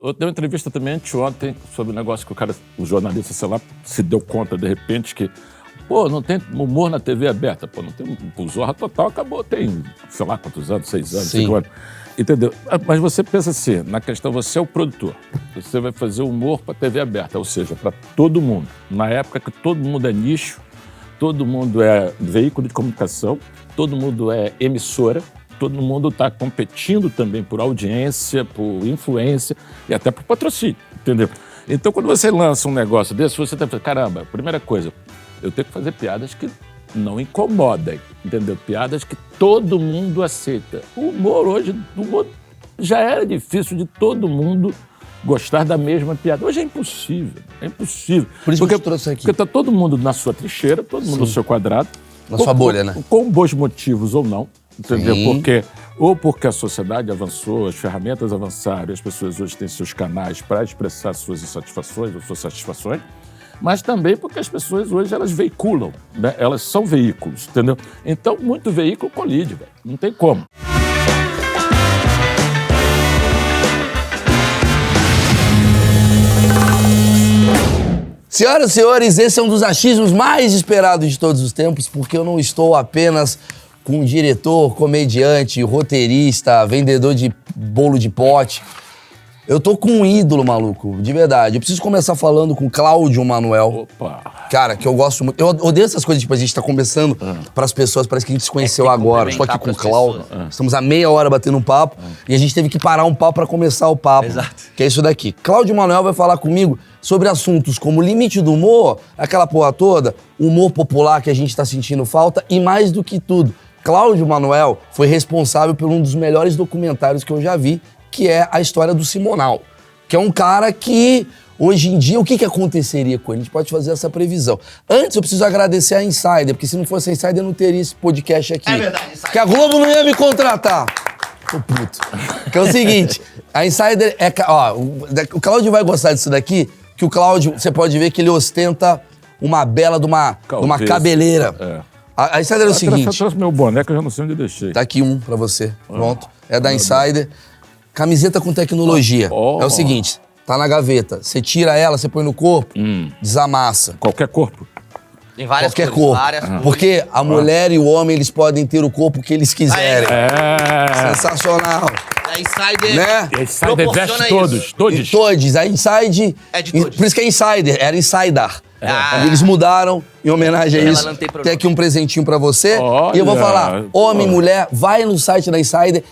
Eu dei uma entrevista também anteontem sobre o negócio que o jornalista, sei lá, se deu conta de repente que, não tem humor na TV aberta, não tem o Zorra Total, acabou, tem, sei lá quantos anos, 6 anos, 5 anos. Entendeu? Mas você pensa assim, na questão, você é o produtor, você vai fazer humor para TV aberta, ou seja, para todo mundo. Na época que todo mundo é nicho, todo mundo é veículo de comunicação, todo mundo é emissora, todo mundo está competindo também por audiência, por influência e até por patrocínio, entendeu? Então, quando você lança um negócio desse, você tem que fazer, caramba, primeira coisa, eu tenho que fazer piadas que não incomodem, entendeu? Piadas que todo mundo aceita. O humor hoje, já era difícil de todo mundo gostar da mesma piada. Hoje é impossível, Por isso que eu trouxe aqui. Porque está todo mundo na sua trincheira, todo mundo no seu quadrado. Na sua bolha, né? Com bons motivos ou não, entendeu? Porque a sociedade avançou, as ferramentas avançaram, as pessoas hoje têm seus canais para expressar suas insatisfações ou suas satisfações, mas também porque as pessoas hoje elas veiculam, né? Elas são veículos, entendeu? Então, muito veículo colide, velho. Não tem como. Senhoras e senhores, esse é um dos achismos mais esperados de todos os tempos, porque eu não estou apenas com um diretor, comediante, roteirista, vendedor de bolo de pote. Eu tô com um ídolo, maluco, de verdade. Eu preciso começar falando com Cláudio Manuel. Opa! Cara, que eu gosto muito. Eu odeio essas coisas, tipo, a gente tá conversando pras pessoas, parece que a gente se conheceu agora. Estou aqui com o Cláudio. Estamos há meia hora batendo um papo e a gente teve que parar um papo pra começar o papo. Exato. Que é isso daqui. Cláudio Manuel vai falar comigo sobre assuntos como limite do humor, aquela porra toda, humor popular que a gente tá sentindo falta e mais do que tudo. Cláudio Manuel foi responsável por um dos melhores documentários que eu já vi, que é a história do Simonal, que é um cara que, hoje em dia, o que aconteceria com ele? A gente pode fazer essa previsão. Antes, eu preciso agradecer a Insider, porque se não fosse a Insider, eu não teria esse podcast aqui. É verdade, Insider. Porque a Globo não ia me contratar. Tô puto. Que é o seguinte, a Insider é... Ó, o Cláudio vai gostar disso daqui, que o Cláudio, você pode ver que ele ostenta uma bela de uma cabeleira. É. A Insider é o seguinte... Eu trouxe meu boné, que eu já não sei onde deixei. Tá aqui um pra você, pronto. É da Insider. Camiseta com tecnologia. É o seguinte, tá na gaveta. Você tira ela, você põe no corpo, desamassa. Qualquer corpo. Tem várias Qualquer cores, corpo. várias cores. Porque a mulher e o homem, eles podem ter o corpo que eles quiserem. Sensacional. A Insider Né? E a Insider proporciona veste todos, isso. todos. Todos. A Inside... É de todos. Por isso que é Insider, era Insider. Ah. Eles mudaram em homenagem a Ela isso. não tem problema. Tem aqui um presentinho pra você. Olha. E eu vou falar, homem, mulher, vai no site da Insider.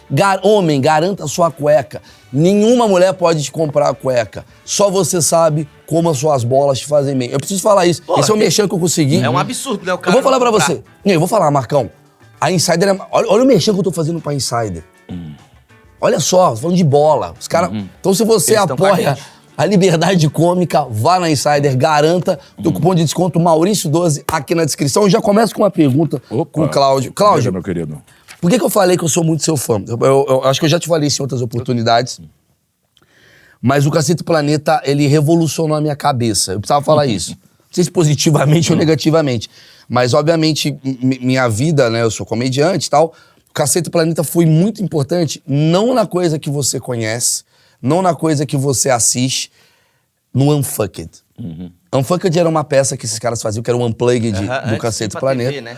Homem, garanta a sua cueca. Nenhuma mulher pode te comprar a cueca. Só você sabe como as suas bolas te fazem bem. Eu preciso falar isso. Pô, esse é o merchan que eu consegui. É um absurdo, né? O Eu cara vou falar pra não comprar. você. Eu vou falar, Marcão. A Insider é... Olha o merchan que eu tô fazendo pra Insider. Olha só, tô falando de bola. Os caras... Então, se você Eles tão com a apoia gente. a liberdade cômica, vá na Insider, garanta teu cupom de desconto Maurício12 aqui na descrição. Eu já começo com uma pergunta com o Cláudio. Cláudio, Meu querido. por que eu falei que eu sou muito seu fã? Eu acho que eu já te falei isso em outras oportunidades. Mas o Cacete Planeta, ele revolucionou a minha cabeça. Eu precisava falar isso. Não sei se positivamente ou negativamente. Mas, obviamente, minha vida, né? Eu sou comediante e tal. O Cacete Planeta foi muito importante, não na coisa que você conhece, não na coisa que você assiste, no Unfucked. Unfucked era uma peça que esses caras faziam, que era um unplugged do Antes Cacete de ir pra Planeta. TV, né?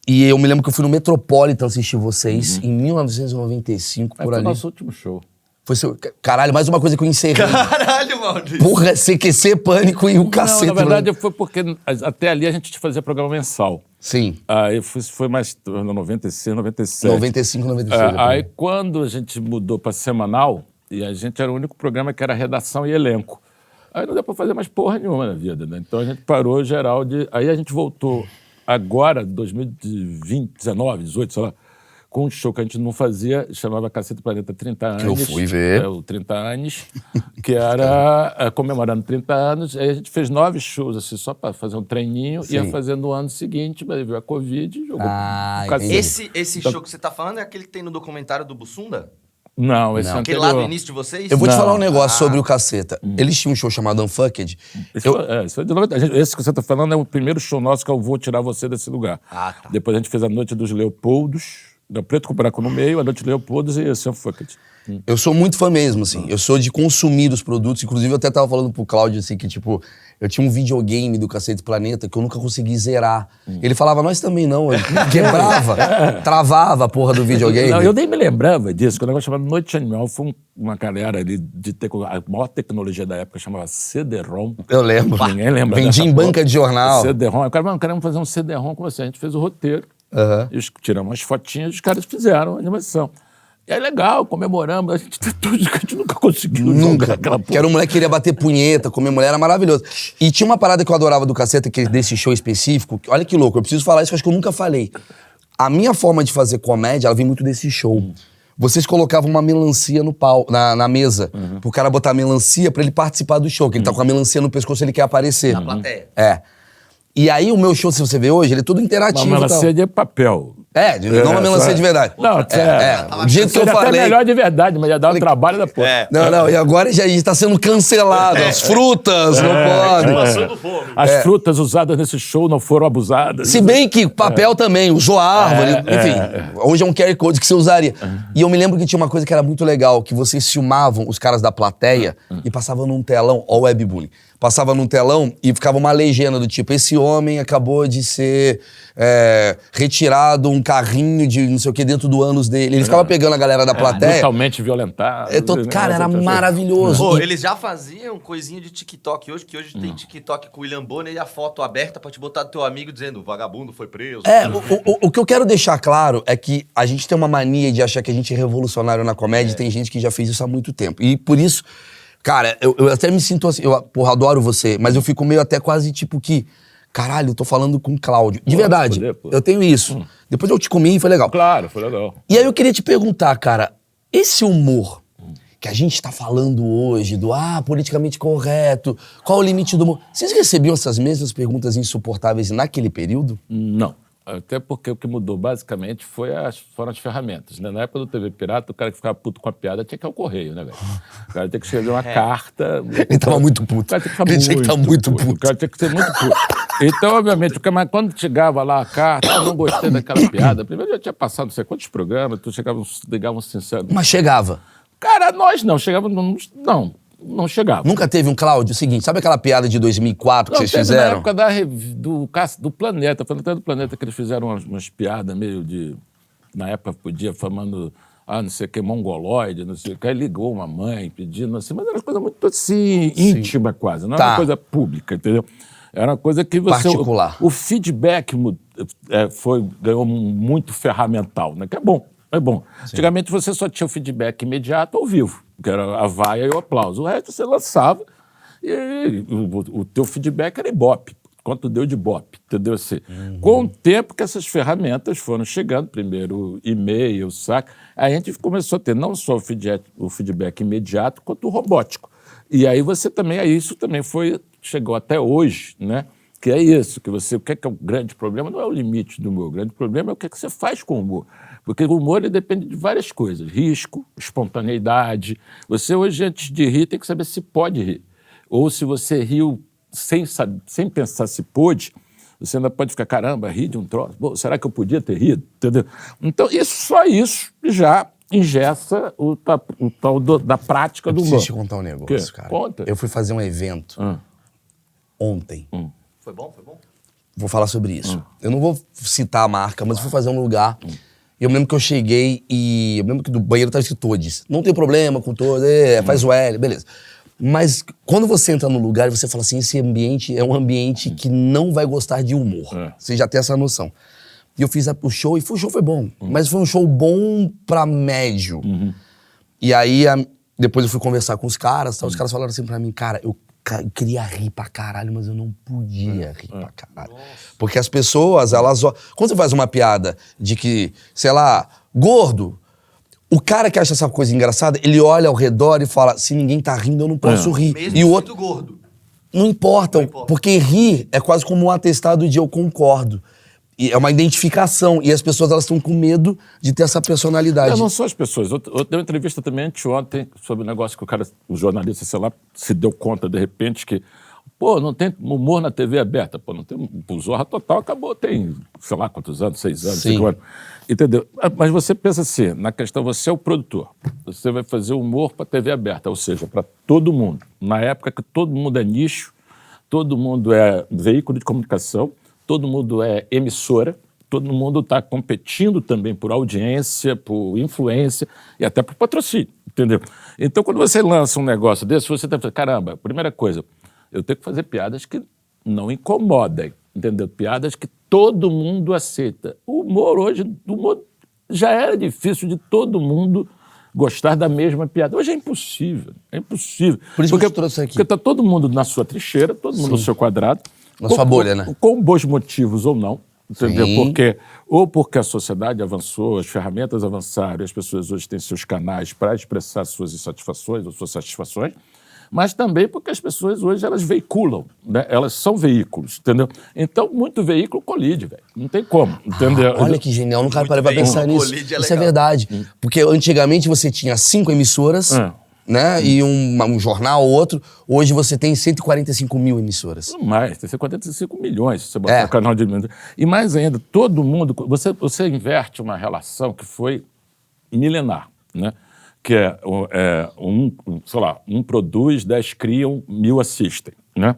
E eu me lembro que eu fui no Metropolitan assistir vocês em 1995, por Foi o ali. nosso último show. Foi seu... Caralho, mais uma coisa que eu encerrei. Caralho, Maurício. Porra, CQC, Pânico e o Cacete. Não, na verdade, foi porque até ali a gente fazia programa mensal. Sim. Aí foi mais no 96, 97. 95, 96. Aí quando a gente mudou para semanal, e a gente era o único programa que era redação e elenco. Aí não deu para fazer mais porra nenhuma na vida, né? Então a gente parou geral de... Aí a gente voltou agora, 2020, 19, 18, sei lá, com um show que a gente não fazia, chamava Cacete Planeta 30 anos. Que eu fui ver. O 30 anos, que era comemorando 30 anos. Aí a gente fez 9 shows, assim, só para fazer um treininho. Sim. Ia fazendo no ano seguinte, mas veio a Covid e jogou o entendi. Esse show que você tá falando é aquele que tem no documentário do Bussunda? Não, esse Aquele anterior. lá do início de vocês? Eu vou te Não. falar um negócio sobre o Caceta. Eles tinham um show chamado Unfucked. Isso foi de 90. Esse que você está falando é o primeiro show nosso que eu vou tirar você desse lugar. Ah, tá. Depois a gente fez a Noite dos Leopoldos, da Preto com Branco no meio, a Noite dos Leopoldos e esse Unfucked. Eu sou muito fã mesmo, assim. Eu sou de consumir os produtos. Inclusive, eu até tava falando pro Cláudio, assim, que, tipo, eu tinha um videogame do Cacete Planeta que eu nunca consegui zerar. Ele falava, nós também não. Eu quebrava, travava a porra do videogame. Não, eu nem me lembrava disso, que o negócio chamado Noite Animal foi uma galera ali de a maior tecnologia da época, chamava CD-ROM. Eu lembro. Ninguém lembra Vendia em banca de jornal. CD-ROM. Eu quero, queremos fazer um CD-ROM com você. A gente fez o roteiro, tiramos umas fotinhas, os caras fizeram a animação. E é legal, comemoramos, a gente nunca conseguiu jogar aquela porra. Que era um moleque que queria bater punheta, comer mulher, era maravilhoso. E tinha uma parada que eu adorava do Caceta, que desse show específico, que, olha que louco, eu preciso falar isso, que eu acho que eu nunca falei. A minha forma de fazer comédia, ela vem muito desse show. Vocês colocavam uma melancia no pau, na mesa, pro cara botar a melancia pra ele participar do show, que ele tá com a melancia no pescoço, ele quer aparecer. Na plateia. É. E aí o meu show, se você vê hoje, ele é todo interativo. Uma melancia de papel. Não uma melancia de verdade. Não, do jeito que eu falei. Até melhor de verdade, mas ia dar um trabalho da porra. Não, e agora já está sendo cancelado. As frutas não podem. Passando fome. As frutas usadas nesse show não foram abusadas. Se bem que papel também, usou árvore, enfim. Hoje é um QR Code que você usaria. E eu me lembro que tinha uma coisa que era muito legal, que vocês filmavam os caras da plateia e passavam num telão, ó o webbullying, passava num telão e ficava uma legenda do tipo, esse homem acabou de ser retirado um carrinho de não sei o que dentro do ânus dele. Ele ficava pegando a galera da plateia. Brutalmente violentado. Cara, era maravilhoso. Pô, eles já faziam coisinha de TikTok hoje, que hoje tem TikTok com o William Bonner e a foto aberta pra te botar do teu amigo dizendo, o vagabundo foi preso. O que eu quero deixar claro é que a gente tem uma mania de achar que a gente é revolucionário na comédia, e tem gente que já fez isso há muito tempo. E por isso, cara, eu até me sinto assim, eu adoro você, mas eu fico meio até quase tipo que, caralho, eu tô falando com o Cláudio. De verdade, eu tenho isso. Depois eu te comi e foi legal. Claro, foi legal. E aí eu queria te perguntar, cara, esse humor que a gente tá falando hoje, do politicamente correto, qual o limite do humor? Vocês recebiam essas mesmas perguntas insuportáveis naquele período? Não. Até porque o que mudou basicamente foram as ferramentas, né? Na época do TV Pirata, o cara que ficava puto com a piada tinha que ir ao correio, né, velho? O cara tinha que escrever uma carta. Ele tava muito puto. O cara tinha que Ele tinha que estar muito puto. O cara tinha que ser muito puto. Então, obviamente, mas quando chegava lá a carta, eu não gostei daquela piada. Primeiro já tinha passado não sei quantos programas, tu ligavam sincero. Mas chegava. Cara, nós não, chegávamos. Não chegava. Nunca teve um Cláudio? Seguinte, sabe aquela piada de 2004 que vocês teve fizeram? Na época do Planeta, foi até do Planeta que eles fizeram umas piadas meio de... Na época podia, falando, não sei o que, mongoloide, não sei o que. Aí ligou uma mãe pedindo assim, mas era uma coisa muito assim, íntima quase, não era uma coisa pública, entendeu? Era uma coisa que você... Particular. O feedback ganhou muito ferramental, né? Que é bom. É bom. Sim. Antigamente você só tinha o feedback imediato ao vivo, que era a vaia e o aplauso. O resto você lançava e o teu feedback era ibope. Quanto deu de ibope, entendeu? Assim, com o tempo que essas ferramentas foram chegando, primeiro e-mail, saca? Aí a gente começou a ter não só o feedback imediato, quanto o robótico. E aí isso também chegou até hoje, né? Que é isso, que o que é o grande problema não é o limite do humor, o grande problema é o que você faz com o humor. Porque o humor ele depende de várias coisas, risco, espontaneidade. Você hoje, antes de rir, tem que saber se pode rir. Ou se você riu sem pensar se pôde, você ainda pode ficar, caramba, ri de um troço. Pô, será que eu podia ter rido? Entendeu? Então, só isso já engessa o tal da prática do humor. Preciso te contar um negócio, cara. Conta. Eu fui fazer um evento ontem. Foi bom? Foi bom? Vou falar sobre isso. Eu não vou citar a marca, mas eu fui fazer um lugar. Eu me lembro que eu cheguei e... Eu me lembro que do banheiro estava escrito todes. Não tem problema com todos, faz o L, beleza. Mas quando você entra no lugar, você fala assim, esse ambiente é um ambiente que não vai gostar de humor. Você já tem essa noção. E eu fiz o show, e o show foi bom. Mas foi um show bom pra médio. E aí, depois eu fui conversar com os caras, os caras falaram assim pra mim, cara, eu queria rir pra caralho, mas eu não podia rir pra caralho. Nossa. Porque as pessoas, elas... Quando você faz uma piada de que, sei lá, gordo, o cara que acha essa coisa engraçada, ele olha ao redor e fala, se ninguém tá rindo, eu não posso rir. Mesmo e o outro gordo. Não importa, porque rir é quase como um atestado de eu concordo. E é uma identificação. E as pessoas, elas estão com medo de ter essa personalidade. Não só as pessoas. Eu dei uma entrevista também anteontem sobre o negócio que o jornalista, sei lá, se deu conta, de repente, que Pô, não tem humor na TV aberta. Pô, não tem. O Zorra Total acabou, tem, sei lá quantos anos, 6 anos, 5 anos. Entendeu? Mas você pensa assim, na questão, você é o produtor. Você vai fazer humor para TV aberta, ou seja, para todo mundo. Na época que todo mundo é nicho, todo mundo é veículo de comunicação, todo mundo é emissora, todo mundo está competindo também por audiência, por influência e até por patrocínio, entendeu? Então, quando você lança um negócio desse, você tem que fazer, caramba, primeira coisa, eu tenho que fazer piadas que não incomodem, entendeu? Piadas que todo mundo aceita. O humor hoje, já era difícil de todo mundo gostar da mesma piada. Hoje é impossível, é impossível. Por isso que eu trouxe aqui. Porque está todo mundo na sua trincheira, todo mundo no seu quadrado. Na sua bolha, né? Com bons motivos ou não, entendeu? Sim. Porque a sociedade avançou, as ferramentas avançaram, as pessoas hoje têm seus canais para expressar suas insatisfações ou suas satisfações, mas também porque as pessoas hoje elas veiculam, né? Elas são veículos, entendeu? Então, muito veículo colide, velho. Não tem como, entendeu? Olha que genial, nunca parei pra veículo pensar nisso. colide é Isso é legal. verdade. Porque antigamente você tinha 5 emissoras, né? E um jornal ou outro. Hoje você tem 145 mil emissoras. Mais, tem 45 milhões se você botar o canal de... E mais ainda, todo mundo... Você inverte uma relação que foi milenar, né? Que sei lá, um produz, 10 criam, 1000 assistem, né?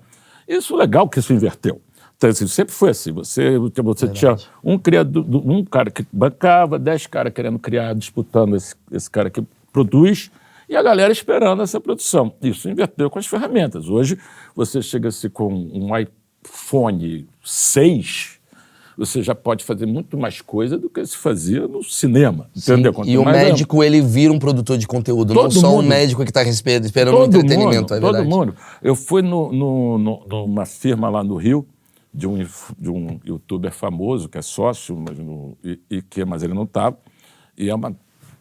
Isso é legal que isso inverteu. Então, assim, sempre foi assim. Você tinha um cara que bancava, 10 caras querendo criar, disputando esse cara que produz, e a galera esperando essa produção. Isso inverteu com as ferramentas. Hoje, você chega-se com um iPhone 6, você já pode fazer muito mais coisa do que se fazia no cinema, entendeu? E o médico, ele vira um produtor de conteúdo, não só um médico que está esperando um entretenimento, é verdade. Todo mundo. Eu fui numa firma lá no Rio, de um youtuber famoso, que é sócio, mas ele não estava, e é uma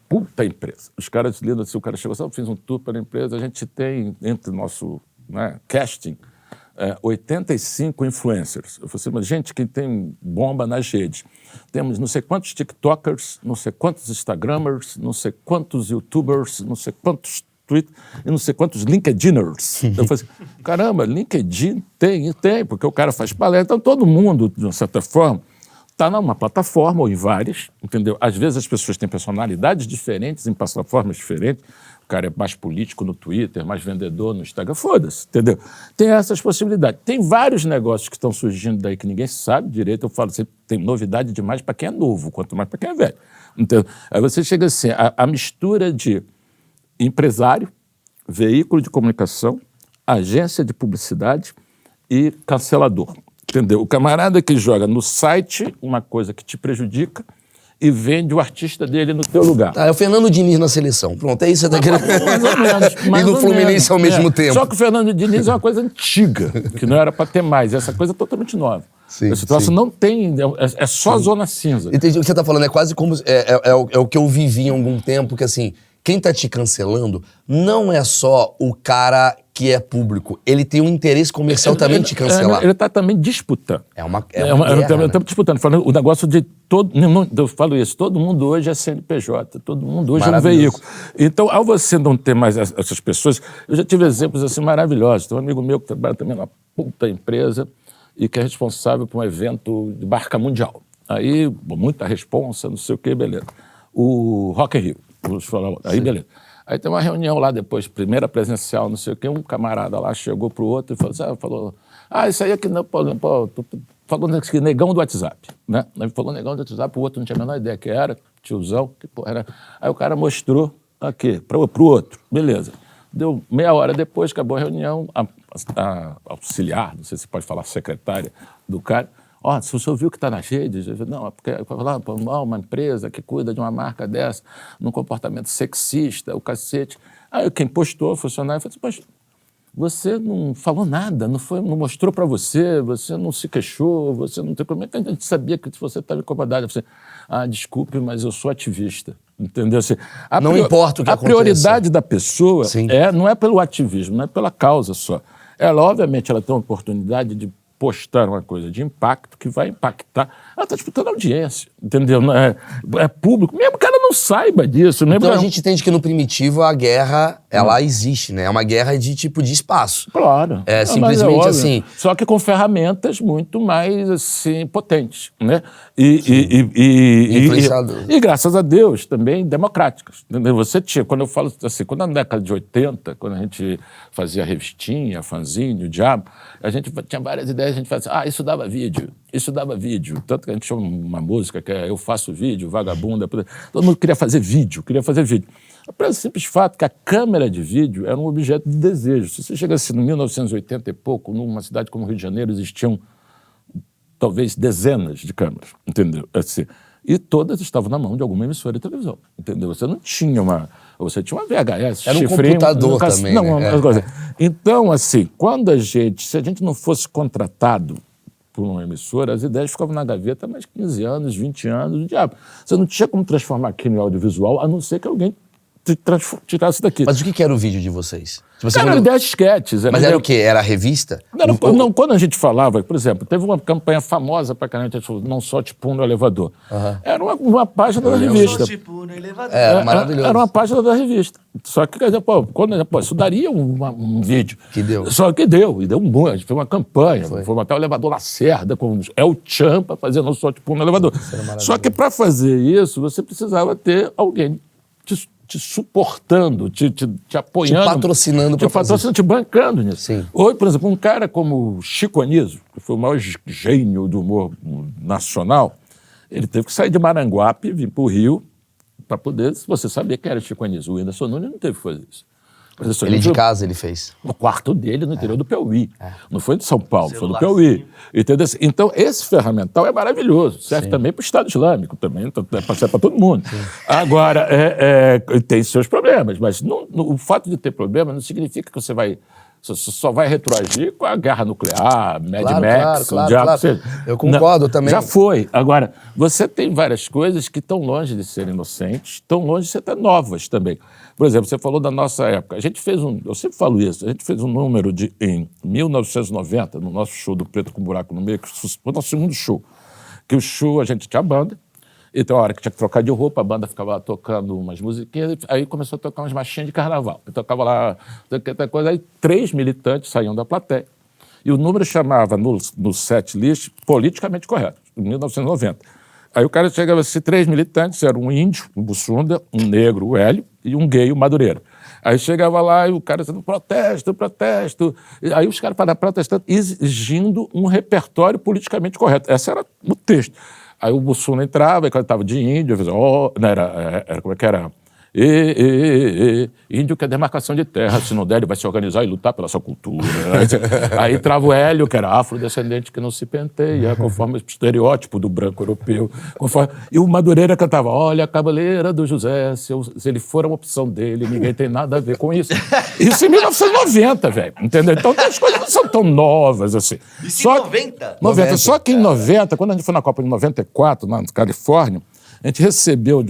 puta empresa. Os caras lidam assim, o cara chegou assim, eu fiz um tour para a empresa, a gente tem, entre nosso casting, 85 influencers. Eu falei assim, mas gente, quem tem bomba nas redes? Temos não sei quantos TikTokers, não sei quantos Instagramers, não sei quantos YouTubers, não sei quantos Twitter e não sei quantos LinkedIners. Eu falei assim, caramba, LinkedIn tem, porque o cara faz palestra. Então todo mundo, de uma certa forma, está numa plataforma ou em várias, entendeu? Às vezes as pessoas têm personalidades diferentes em plataformas diferentes. O cara é mais político no Twitter, mais vendedor no Instagram. Foda-se, entendeu? Tem essas possibilidades. Tem vários negócios que estão surgindo daí que ninguém sabe direito. Eu falo assim, tem novidade demais para quem é novo, quanto mais para quem é velho. Entendeu? Aí você chega assim, a mistura de empresário, veículo de comunicação, agência de publicidade e cancelador. Entendeu? O camarada que joga no site uma coisa que te prejudica e vende o artista dele no teu lugar. É o Fernando Diniz na seleção. Pronto, é isso que você tá querendo. Mais ou menos. E no Fluminense ao mesmo tempo. Só que o Fernando Diniz é uma coisa antiga, que não era para ter mais. Essa coisa é totalmente nova. Sim, Esse troço não tem, é só zona cinza. Entendi o que você tá falando, é quase como... É o que eu vivi em algum tempo, que assim, quem tá te cancelando não é só o cara que é público, ele tem um interesse comercial também de te cancelar. Ele está também disputando. É uma guerra, né? Disputando. Falando, o negócio de todo... Eu falo isso, todo mundo hoje é CNPJ, todo mundo hoje é um veículo. Então, ao você não ter mais essas pessoas... Eu já tive exemplos assim maravilhosos. Tem um amigo meu que trabalha também numa puta empresa e que é responsável por um evento de barca mundial. Aí, muita responsa, não sei o quê, beleza. O Rock in Rio. Aí, beleza. Aí tem uma reunião lá depois, primeira presencial, não sei o quê, um camarada lá chegou pro outro e falou isso aí aqui não, falou que negão do WhatsApp, né? Ele falou negão do WhatsApp, o outro não tinha a menor ideia que era, tiozão, que porra era. Aí o cara mostrou aqui, pro outro, beleza. Deu meia hora depois, acabou a reunião, a auxiliar, não sei se pode falar, secretária do cara, se o senhor viu que está nas redes, eu falei, não, é porque uma empresa que cuida de uma marca dessa, num comportamento sexista, o cacete. Aí quem postou, o funcionário, falou assim, mas você não falou nada, não mostrou para você não se queixou, você não tem problema. A gente sabia que você estava incomodado. Eu falei, desculpe, mas eu sou ativista. Entendeu? Assim, não importa o que aconteça. A prioridade da pessoa Sim. não é pelo ativismo, não é pela causa só. Ela, obviamente, ela tem uma oportunidade de postar uma coisa de impacto que vai impactar. Ela está disputando audiência, entendeu? É público, mesmo que ela não saiba disso. Então a gente entende que no primitivo a guerra, ela existe, né? É uma guerra de tipo de espaço. Claro. É simplesmente assim. Só que com ferramentas muito mais assim, potentes, né? E graças a Deus também democráticas. Entendeu? Você tinha, quando eu falo assim, quando na década de 80, quando a gente fazia revistinha, fanzine, o diabo, a gente tinha várias ideias, a gente fazia assim, isso dava vídeo. Tanto que a gente chama uma música que é Eu Faço Vídeo, Vagabunda. Todo mundo queria fazer vídeo. Pelo simples fato que a câmera de vídeo era um objeto de desejo. Se você chegasse no 1980 e pouco, numa cidade como Rio de Janeiro, existiam talvez dezenas de câmeras, entendeu? Assim, e todas estavam na mão de alguma emissora de televisão, entendeu? Você não tinha uma... Você tinha uma VHS, era um computador também, né? Então, assim, se a gente não fosse contratado por uma emissora, as ideias ficavam na gaveta há mais 15 anos, 20 anos, o diabo. Você não tinha como transformar aquilo em audiovisual, a não ser que alguém tirasse daqui. Mas o que era o vídeo de vocês? Era ideia de esquetes. Mas era o quê? Era a revista? Não, quando a gente falava, por exemplo, teve uma campanha famosa pra caramba, não só tipo no elevador. Era uma página da revista. Não só tipo no elevador. Maravilhoso. Era uma página da revista. Só que, quer dizer, isso daria um vídeo. Que deu. Só que deu, e deu um bom. A gente fez uma campanha, fomos até o elevador Lacerda, com El Chan pra fazer não só tipo no elevador. Só que pra fazer isso, você precisava ter alguém te suportando, te apoiando. Te patrocinando. Te bancando nisso. Sim. Hoje, por exemplo, um cara como Chico Anísio, que foi o maior gênio do humor nacional, ele teve que sair de Maranguape, vir para o Rio, para poder, se você sabia quem era Chico Anísio. O Whindersson Nunes não teve que fazer isso. Ele de casa ele fez. No quarto dele, no interior do Piauí. Não foi de São Paulo, foi do Piauí. Entendeu? Então, esse ferramental é maravilhoso. Serve também para o Estado Islâmico, também, serve para todo mundo. Sim. Agora, tem seus problemas, mas o fato de ter problema não significa que você só vai retroagir com a guerra nuclear, Mad Max, claro. Eu concordo também. Já foi. Agora, você tem várias coisas que estão longe de serem inocentes, estão longe de ser até novas também. Por exemplo, você falou da nossa época. A gente fez eu sempre falo isso, a gente fez um número em 1990, no nosso show do Preto com Buraco no Meio, que foi o nosso segundo show. Que o show, a gente tinha banda, então a hora que tinha que trocar de roupa, a banda ficava lá tocando umas musiquinhas, aí começou a tocar umas marchinhas de carnaval. Eu tocava lá, coisa, aí 3 militantes saíam da plateia. E o número chamava, no set list, politicamente correto, em 1990. Aí o cara chegava assim, 3 militantes, era um índio, um Bussunda, um negro, o Hélio, e um gay, o Madureira. Aí chegava lá e o cara dizendo, protesto. E aí os caras paravam protestando, exigindo um repertório politicamente correto. Esse era o texto. Aí o Bussunda entrava, e cantava de índio, dizia, era como é que era? Índio quer demarcação de terra, se não der ele vai se organizar e lutar pela sua cultura. Aí entrava o Hélio, que era afrodescendente que não se penteia, conforme o estereótipo do branco europeu. E o Madureira cantava, olha a Cavaleira do José, se ele for a opção dele, ninguém tem nada a ver com isso. Isso em 1990, velho, entendeu? Então as coisas não são tão novas assim. Isso em 90? 90. Só que em 90, quando a gente foi na Copa de 94, na Califórnia, a gente recebeu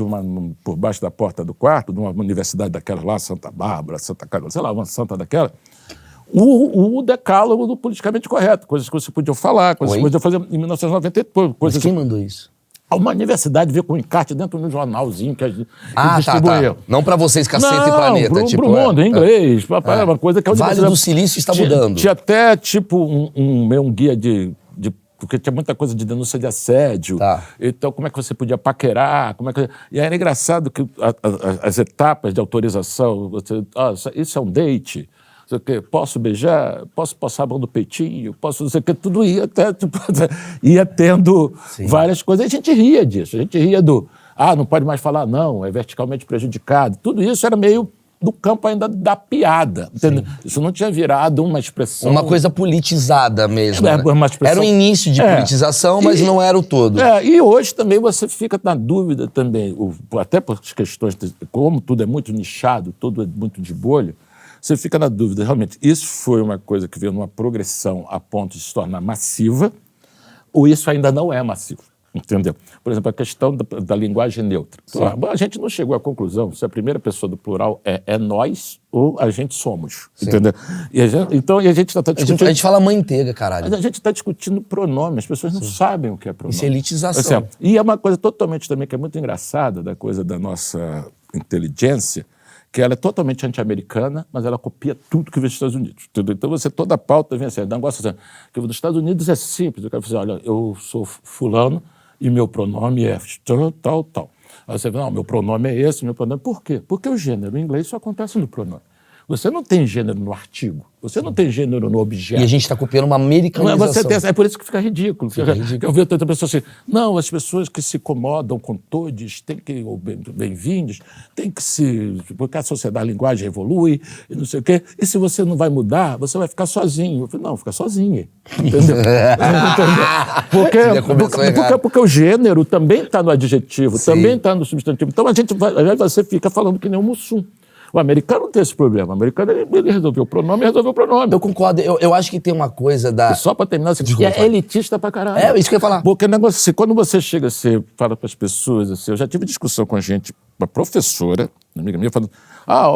por baixo da porta do quarto, de uma universidade daquela lá, Santa Bárbara, Santa Carolina, sei lá, uma santa daquela, o decálogo do politicamente correto, coisas que você podia falar, coisas que você podia fazer em 1990. Mas quem mandou isso? Uma universidade veio com um encarte dentro de um jornalzinho que distribuía. Tá. Não para vocês, Cacete e Planeta. Pro mundo, em inglês. Uma coisa que a Vale do Silício está mudando. Tinha até, tipo, um guia porque tinha muita coisa de denúncia de assédio. Tá. Então, como é que você podia paquerar? E era engraçado que as etapas de autorização, isso é um date, posso beijar, posso passar a mão do peitinho, posso não sei o que, tudo ia até, ia tendo várias coisas. A gente ria disso, a gente ria não pode mais falar não, é verticalmente prejudicado. Tudo isso era meio no campo ainda da piada, entendeu? Isso não tinha virado uma expressão... Uma coisa politizada mesmo, né? Uma expressão... Era o início de politização, mas não era o todo. E hoje também você fica na dúvida também, até por questões, como tudo é muito nichado, tudo é muito de bolha, você fica na dúvida, realmente, isso foi uma coisa que veio numa progressão a ponto de se tornar massiva, ou isso ainda não é massivo? entendeu? Por exemplo, a questão da linguagem neutra. A gente não chegou à conclusão se a primeira pessoa do plural é nós ou a gente somos, entendeu? E a gente está discutindo... A gente fala manteiga, caralho. Mas a gente está discutindo pronome, as pessoas não sabem o que é pronome. Isso é elitização. E é uma coisa totalmente também que é muito engraçada da coisa da nossa inteligência, que ela é totalmente anti-americana, mas ela copia tudo que vem dos Estados Unidos. Entendeu? Então toda a pauta vem assim, negócio assim, que dos Estados Unidos é simples, eu quero dizer, olha, eu sou fulano e meu pronome é tal. Aí você fala, não, meu pronome é esse, meu pronome... Por quê? Porque o gênero em inglês só acontece no pronome. Você não tem gênero no artigo, você não tem gênero no objeto. E a gente está copiando uma americanização. É por isso que fica ridículo. Eu vejo outra pessoa assim, não, as pessoas que se incomodam com todos, têm que, ou bem-vindos, tem que se... Porque a sociedade, a linguagem evolui, e não sei o quê. E se você não vai mudar, você vai ficar sozinho. Eu falei, não, fica sozinho. Entendeu? Porque o gênero também está no adjetivo, também está no substantivo. Então você fica falando que nem um mussum. O americano não tem esse problema. O americano, ele resolveu o pronome. Eu concordo. Eu acho que tem uma coisa da... E só para terminar, assim, é elitista pra caralho. É, isso que eu ia falar. Porque o negócio assim, quando você chega, você fala para as pessoas, assim, eu já tive discussão com a gente, uma professora, uma amiga minha, falando,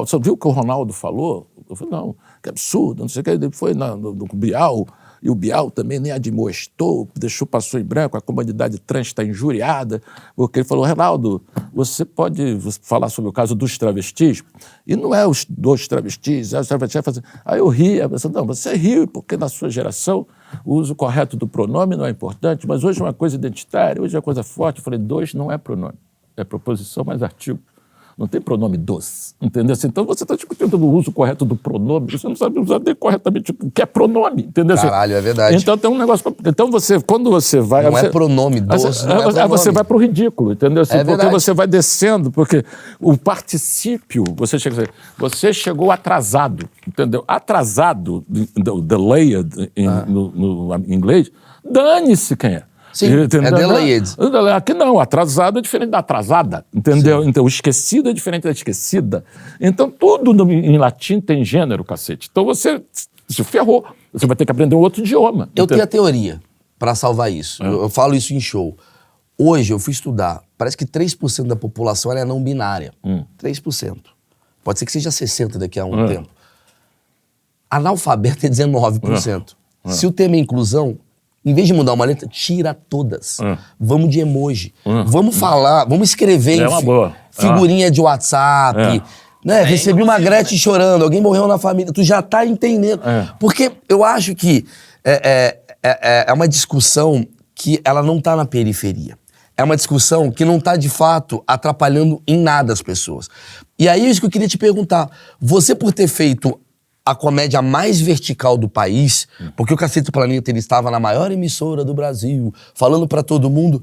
você viu o que o Ronaldo falou? Eu falei, não, que absurdo, não sei o que. Ele foi no Bial, e o Bial também nem admoestou, passou em branco, a comunidade trans está injuriada, porque ele falou, Ronaldo, você pode falar sobre o caso dos travestis? E não é os dois travestis, é os travestis. Aí eu ria, não, você riu, porque na sua geração o uso correto do pronome não é importante, mas hoje é uma coisa identitária, hoje é uma coisa forte. Eu falei, dois não é pronome, é proposição mais artigo. Não tem pronome dos, entendeu? Então você está discutindo o uso correto do pronome, você não sabe usar nem corretamente o que é pronome, entendeu? Caralho, é verdade. Então tem um negócio... Então quando você vai... Não é pronome, dos, não é pronome. Aí você vai para o ridículo, entendeu? Porque verdade. Você vai descendo, porque o particípio, você chegou atrasado, entendeu? Atrasado, delayed no inglês, dane-se quem é. Sim, entendeu? É delayed. Aqui não, atrasado é diferente da atrasada, entendeu? Sim. Então, o esquecido é diferente da esquecida. Então, tudo em latim tem gênero, cacete. Então, você se ferrou. Você vai ter que aprender um outro idioma. Eu tenho a teoria para salvar isso. Eu falo isso em show. Hoje, eu fui estudar. Parece que 3% da população ela é não binária. 3%. Pode ser que seja 60% daqui a um tempo. Analfabeto é 19%. Se o tema é inclusão... Em vez de mudar uma letra, tira todas. Vamos de emoji. Vamos falar, vamos escrever figurinha de WhatsApp. Né? Recebi uma Gretchen chorando, alguém morreu na família. Tu já tá entendendo. Porque eu acho que é uma discussão que ela não tá na periferia. É uma discussão que não tá, de fato, atrapalhando em nada as pessoas. E aí é isso que eu queria te perguntar. Você, por ter feito a comédia mais vertical do país, porque o Cacete do Planeta ele estava na maior emissora do Brasil, falando pra todo mundo.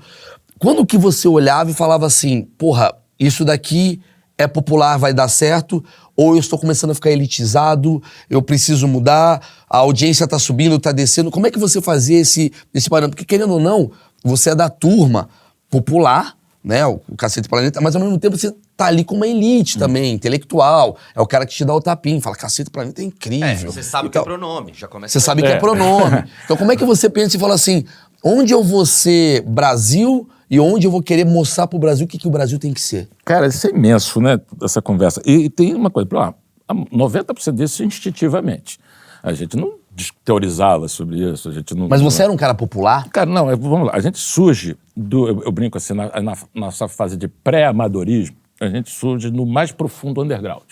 Quando que você olhava e falava assim, porra, isso daqui é popular, vai dar certo, ou eu estou começando a ficar elitizado, eu preciso mudar, a audiência tá subindo, tá descendo. Como é que você fazia esse parâmetro? Porque, querendo ou não, você é da turma popular, né, o Cacete do Planeta, mas ao mesmo tempo você tá ali com uma elite também, intelectual. É o cara que te dá o tapinho, fala, Cacete do Planeta é incrível. Você sabe que é pronome, já começa. Você sabe que é pronome. Então como é que você pensa e fala assim, onde eu vou ser Brasil e onde eu vou querer mostrar pro Brasil o que o Brasil tem que ser? Cara, isso é imenso, né, essa conversa. E tem uma coisa, 90% disso instintivamente. A gente não teorizava sobre isso, a gente não... Mas você era um cara popular? Cara, não, vamos lá, a gente surge eu brinco assim, na nossa fase de pré-amadorismo, a gente surge no mais profundo underground.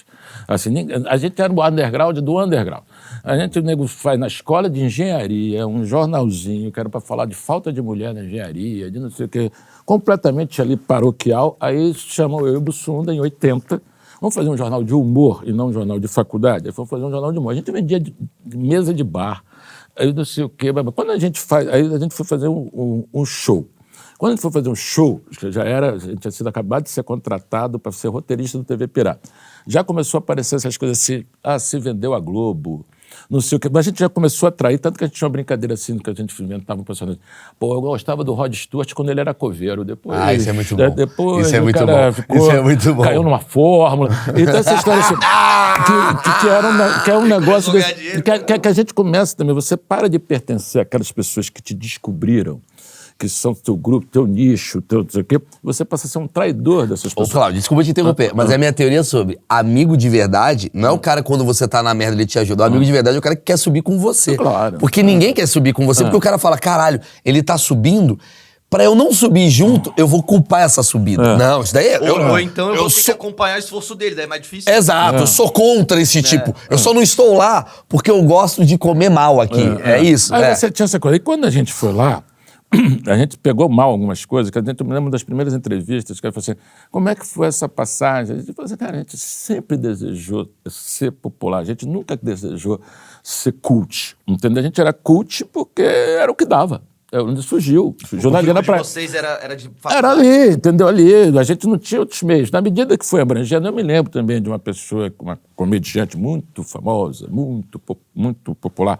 Assim, a gente era o underground do underground. A gente, o nego faz na escola de engenharia, um jornalzinho que era para falar de falta de mulher na engenharia, de não sei o quê, completamente ali paroquial. Aí chamou eu e o Bussunda em 80, vamos fazer um jornal de humor e não um jornal de faculdade. Aí fomos fazer um jornal de humor. A gente vendia de mesa de bar, aí não sei o quê. Quando a gente foi fazer um show. Quando a gente foi fazer um show, a gente tinha sido acabado de ser contratado para ser roteirista do TV Pirata. Já começou a aparecer essas coisas assim, se vendeu a Globo, não sei o quê. Mas a gente já começou a atrair, tanto que a gente tinha uma brincadeira assim, que a gente inventava um personagem. Pô, eu gostava do Rod Stewart quando ele era coveiro. Depois, isso é muito bom. Depois isso é muito bom. Isso é muito bom. Caiu numa fórmula. Então essa história assim, que é um negócio desse, que a gente começa também, você para de pertencer àquelas pessoas que te descobriram que são teu grupo, teu nicho, teu não sei o quê, você passa a ser um traidor dessas Ô, pessoas. Cláudio, desculpa te interromper, mas a minha teoria sobre amigo de verdade não é o cara quando você tá na merda, ele te ajuda. O amigo de verdade é o cara que quer subir com você. Claro. Porque ninguém quer subir com você, porque o cara fala, caralho, ele tá subindo, pra eu não subir junto, eu vou culpar essa subida. Não, isso daí é... Ou então eu vou ter que acompanhar o esforço dele, daí é mais difícil. Exato, eu sou contra esse tipo. Eu só não estou lá porque eu gosto de comer mal aqui. É isso. Aí você tinha essa coisa. E quando a gente foi lá, a gente pegou mal algumas coisas, que a gente, eu me lembro das primeiras entrevistas, que ele falou assim, como é que foi essa passagem? A gente falou assim, cara, a gente sempre desejou ser popular, a gente nunca desejou ser cult, entendeu? A gente era cult porque era o que dava. É onde surgiu. O Ali de vocês era de era ali, entendeu? Ali. A gente não tinha outros meios. Na medida que foi abrangendo, eu me lembro também de uma pessoa, uma comediante muito famosa, muito popular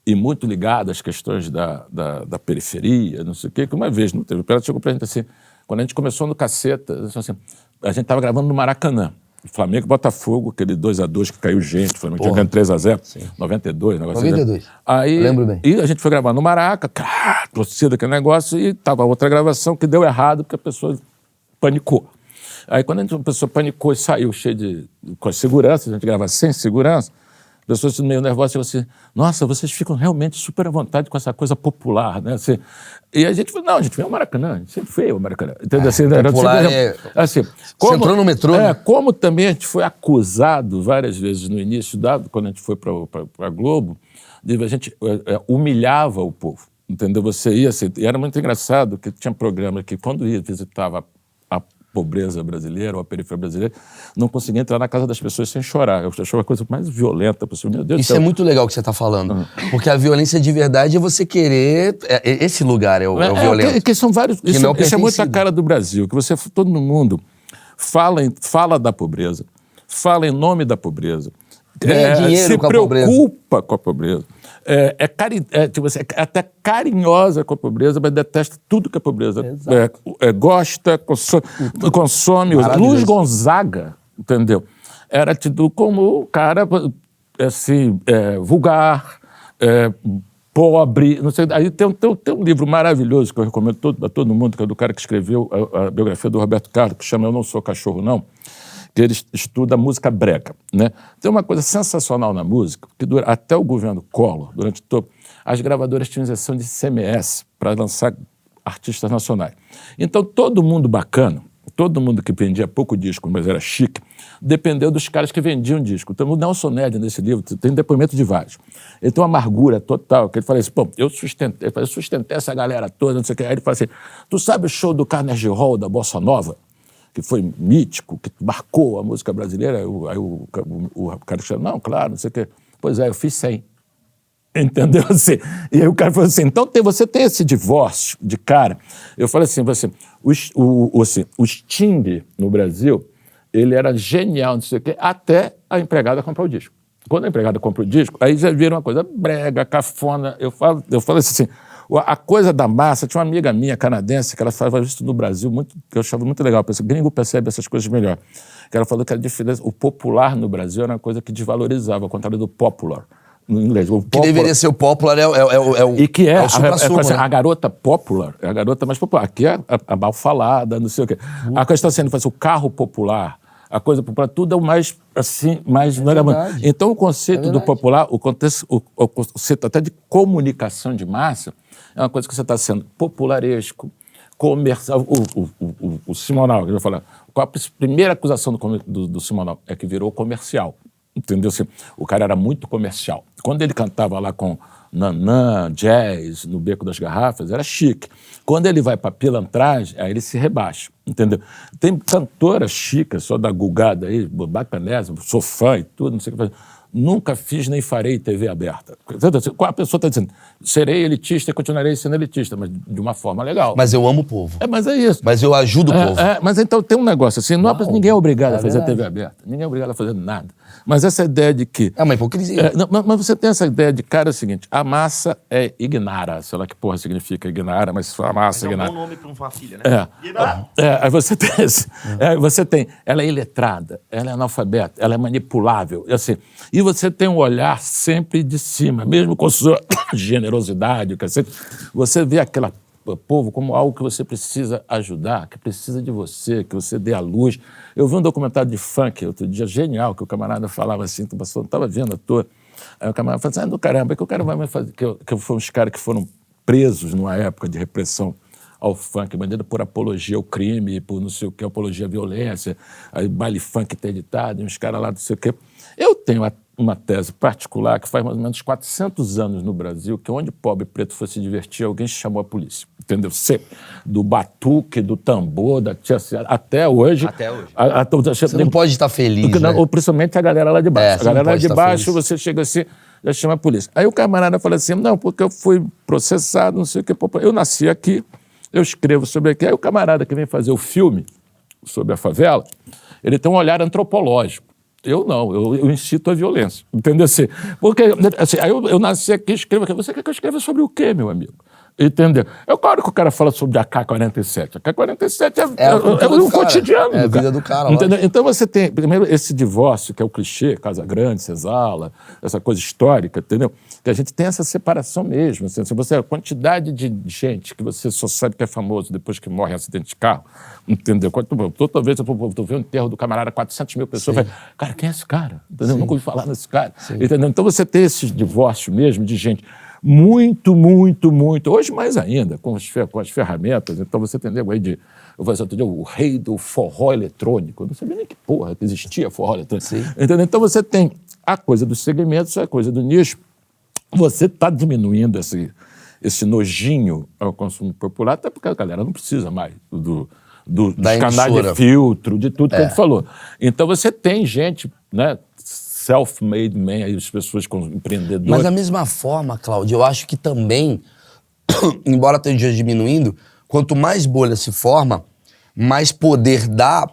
e muito ligada às questões da periferia, não sei o quê, que uma vez, ela chegou pra gente assim, quando a gente começou no Caceta, assim, a gente estava gravando no Maracanã. Flamengo e Botafogo, aquele 2-2 que caiu gente, o Flamengo tinha ganho 3-0, 92, negócio 92. Aí, lembro bem. E a gente foi gravar no Maraca, torcida, aquele negócio, e tava outra gravação que deu errado porque a pessoa panicou. Aí quando a pessoa panicou e saiu com a segurança, a gente grava sem segurança, as pessoas meio nervosas chegam assim, nossa, vocês ficam realmente super à vontade com essa coisa popular, né? Assim, e a gente falou, não, a gente veio ao Maracanã, a gente sempre veio ao Maracanã. Entendeu? Assim, popular assim, você entrou no metrô, né? Como também a gente foi acusado várias vezes no início, quando a gente foi para a Globo, a gente humilhava o povo, entendeu? Você ia assim, e era muito engraçado que tinha programa que quando visitava a pobreza brasileira ou a periferia brasileira, não conseguia entrar na casa das pessoas sem chorar. Eu achava a coisa mais violenta possível. Meu Deus do Isso céu. é muito legal que você está falando. Porque a violência de verdade é você querer... esse lugar é o violento. Que são vários... Isso é muito a cara do Brasil, que todo mundo fala da pobreza, fala em nome da pobreza, ganha dinheiro com a pobreza, se preocupa com a pobreza, é até carinhosa com a pobreza, mas detesta tudo que a pobreza gosta, consome. Luiz Gonzaga, entendeu? Era tido como cara assim, vulgar, pobre, não sei. Aí tem um livro maravilhoso que eu recomendo a todo mundo, que é do cara que escreveu a biografia do Roberto Carlos, que chama Eu Não Sou Cachorro, Não, que ele estuda música brega, né? Tem uma coisa sensacional na música, que até o governo Collor, durante todo, as gravadoras tinham isenção de ICMS para lançar artistas nacionais. Então, todo mundo bacana, todo mundo que vendia pouco disco, mas era chique, dependeu dos caras que vendiam disco. Então, o Nelson Ned, nesse livro, tem depoimento de vários. Ele tem uma amargura total, que ele fala assim, pô, eu sustentei essa galera toda, não sei o que. Aí ele fala assim, tu sabe o show do Carnegie Hall da Bossa Nova? Que foi mítico, que marcou a música brasileira? Aí o cara disse, não, claro, não sei o quê. Pois é, eu fiz 100. Entendeu? Assim, e aí o cara falou assim, então você tem esse divórcio de cara. Eu falei assim, o Sting no Brasil, ele era genial, não sei o quê, até a empregada comprar o disco. Quando a empregada compra o disco, aí já vira uma coisa brega, cafona. Eu falo assim, a coisa da massa, tinha uma amiga minha canadense que ela falava isso no Brasil, que eu achava muito legal. O gringo percebe essas coisas melhor. Que ela falou que a diferença, o popular no Brasil era uma coisa que desvalorizava, ao contrário do popular no inglês. Que deveria ser o popular é o e que é o supra-sumo, assim, né? a garota popular, é a garota mais popular. Aqui é a mal falada, não sei o quê. A questão sendo, o carro popular, a coisa popular, tudo é o mais, assim, mais... Então, o conceito do popular, o conceito até de comunicação de massa, é uma coisa que você está sendo popularesco, comercial. O Simonal, que eu vou falar, qual a primeira acusação do Simonal? É que virou comercial. Entendeu? Assim, o cara era muito comercial. Quando ele cantava lá com nanã, jazz, no Beco das Garrafas, era chique. Quando ele vai para pilantragem, aí ele se rebaixa. Entendeu? Tem cantoras chicas, só da Gulgada aí, bacanésima, sou fã e tudo, não sei o que fazer. Nunca fiz nem farei TV aberta. Qual a pessoa está dizendo? Serei elitista e continuarei sendo elitista, mas de uma forma legal. Mas eu amo o povo. Mas é isso. Mas eu ajudo o povo. Mas então tem um negócio assim, ninguém é obrigado a fazer TV aberta. Ninguém é obrigado a fazer nada. Mas essa ideia de que... É uma hipocrisia. Mas você tem essa ideia de, cara, é o seguinte, a massa é ignara, sei lá que porra significa ignara, mas a massa é ignara. É um bom nome para uma filha, né? Aí você tem, ela é iletrada, ela é analfabeta, ela é manipulável, assim, e você tem um olhar sempre de cima, mesmo com sua generosidade, você vê aquela povo como algo que você precisa ajudar, que precisa de você, que você dê a luz. Eu vi um documentário de funk outro dia, genial, que o camarada falava assim, que eu não estava vendo à toa. Aí o camarada falou assim, do caramba, que o cara vai me fazer... Que foram uns caras que foram presos numa época de repressão ao funk, bandido por apologia ao crime, por não sei o que, apologia à violência, aí baile funk interditado, e uns caras lá não sei o que. Eu tenho uma tese particular que faz mais ou menos 400 anos no Brasil, que onde pobre preto fosse se divertir, alguém chamou a polícia. Entendeu? Sempre. Do batuque, do tambor, da tia Ciara, até hoje. Até hoje. Você não pode estar feliz, né? Ou principalmente a galera lá de baixo. Você A galera lá não pode de estar baixo, feliz. você chega assim, já chama a polícia. Aí o camarada fala assim, não, porque eu fui processado, não sei o que. Eu nasci aqui, eu escrevo sobre aqui. Aí o camarada que vem fazer o filme sobre a favela, ele tem um olhar antropológico. Eu não, eu incito a violência, entendeu? Assim, porque assim, aí eu nasci aqui, escrevo aqui. Você quer que eu escreva sobre o quê, meu amigo? Entendeu? Claro que o cara fala sobre a AK-47. A AK-47 é o cotidiano. É a vida do cara. Entendeu? Então você tem, primeiro, esse divórcio, que é o clichê, Casa Grande, Senzala, essa coisa histórica, entendeu? Que a gente tem essa separação mesmo. Assim, a quantidade de gente que você só sabe que é famoso depois que morre em acidente de carro, entendeu? Toda vez eu vejo o enterro do camarada, 400 mil pessoas, eu falo, cara, quem é esse cara? Entendeu? Nunca ouvi falar nesse cara. Entendeu? Então você tem esse divórcio mesmo de gente muito, hoje mais ainda, com as ferramentas. Então você tem nego aí de, eu falei outro dia, o rei do forró eletrônico. Eu não sabia nem que porra que existia forró eletrônico. Entendeu? Então você tem a coisa dos segmentos, a coisa do nicho. Você está diminuindo esse nojinho ao consumo popular, até porque a galera não precisa mais dos canais de filtro, de tudo que a gente falou. Então você tem gente, né, self-made man, aí as pessoas com empreendedores. Mas da mesma forma, Cláudio, eu acho que também, embora esteja diminuindo, quanto mais bolha se forma, mais poder dá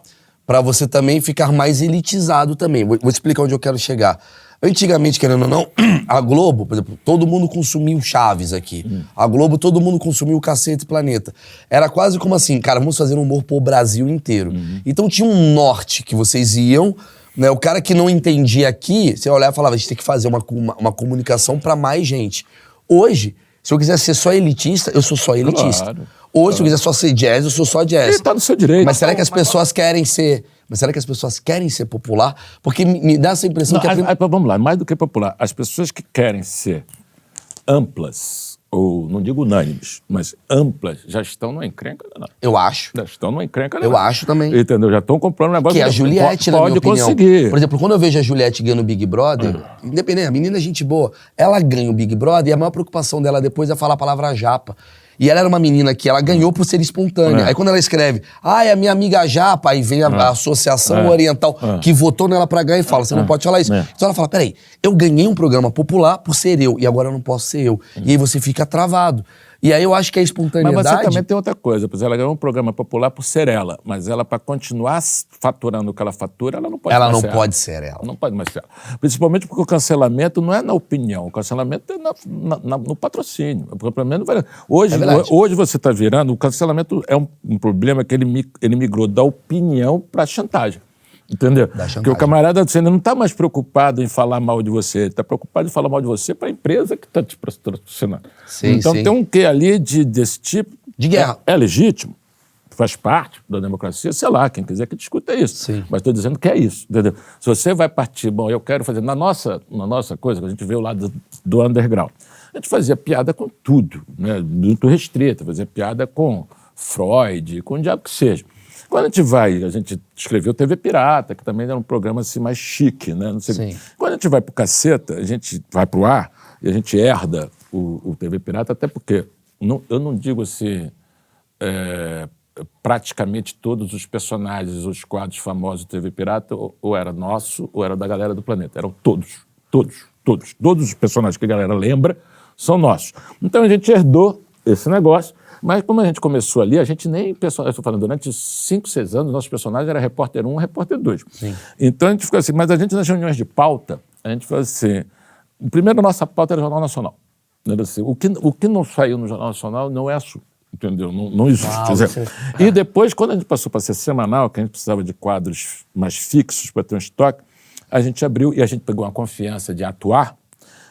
para você também ficar mais elitizado também. Vou explicar onde eu quero chegar. Antigamente, querendo ou não, a Globo, por exemplo, todo mundo consumia o Chaves aqui. A Globo, todo mundo consumia o Cacete Planeta. Era quase como assim, cara, vamos fazer um humor pro Brasil inteiro. Então tinha um norte que vocês iam, né? O cara que não entendia aqui, você olhava e falava, a gente tem que fazer uma comunicação pra mais gente. Hoje, se eu quiser ser só elitista, eu sou só elitista. Claro. Hoje, se eu quiser só ser jazz, eu sou só jazz. Ele tá no seu direito. Mas será que as pessoas querem ser... Mas será que as pessoas querem ser popular? Porque me dá essa impressão que... Vamos lá, mais do que popular. As pessoas que querem ser amplas, ou não digo unânimes, mas amplas, já estão numa encrenca, não. Eu acho. Já estão numa encrenca, não. Eu acho também. Entendeu? Já estão comprando um negócio... Que a Juliette, na minha opinião. conseguir. Por exemplo, quando eu vejo a Juliette ganhando o Big Brother, independente, a menina é gente boa, ela ganha o Big Brother e a maior preocupação dela depois é falar a palavra japa. E ela era uma menina que ela ganhou por ser espontânea. Aí quando ela escreve, é a minha amiga japa, aí vem a Associação Oriental que votou nela pra ganhar e fala, você não pode falar isso. Então ela fala, peraí, eu ganhei um programa popular por ser eu, e agora eu não posso ser eu. E aí você fica travado. E aí eu acho que a espontaneidade... Mas você também tem outra coisa, porque ela ganhou um programa popular por ser ela, mas ela, para continuar faturando o que ela fatura, ela não pode ela mais não ser pode ser ela. Ela não pode mais ser ela. Principalmente porque o cancelamento não é na opinião, o cancelamento é no patrocínio. Hoje você está virando... O cancelamento é um problema que ele migrou da opinião para a chantagem. Entendeu? Porque o camarada você não está mais preocupado em falar mal de você, ele está preocupado em falar mal de você para a empresa que está te patrocinando. Então tem um quê ali desse tipo. De guerra. É legítimo, faz parte da democracia, sei lá, quem quiser que discuta isso. Mas estou dizendo que é isso, entendeu? Se você vai partir, eu quero fazer, na nossa coisa, que a gente vê o lado do underground, a gente fazia piada com tudo, né? Muito restrita, fazia piada com Freud, com o diabo que seja. Quando a gente escreveu TV Pirata, que também era um programa assim mais chique, né? Não sei. Quando a gente vai pro Caceta, a gente vai pro ar e a gente herda o TV Pirata, até porque, eu não digo assim, praticamente todos os personagens, os quadros famosos do TV Pirata, ou era nosso, ou era da galera do Planeta. Eram todos os personagens que a galera lembra são nossos. Então a gente herdou esse negócio. Mas como a gente começou ali, a gente nem... Eu estou falando, durante 5, 6 anos, nosso personagem era repórter 1, repórter 2. Então a gente ficou assim, mas a gente nas reuniões de pauta, a gente falou assim, primeiro a nossa pauta era o Jornal Nacional. Era assim, o que não saiu no Jornal Nacional não é assunto, entendeu? Não existe. E depois, quando a gente passou para ser semanal, que a gente precisava de quadros mais fixos para ter um estoque, a gente abriu e a gente pegou uma confiança de atuar.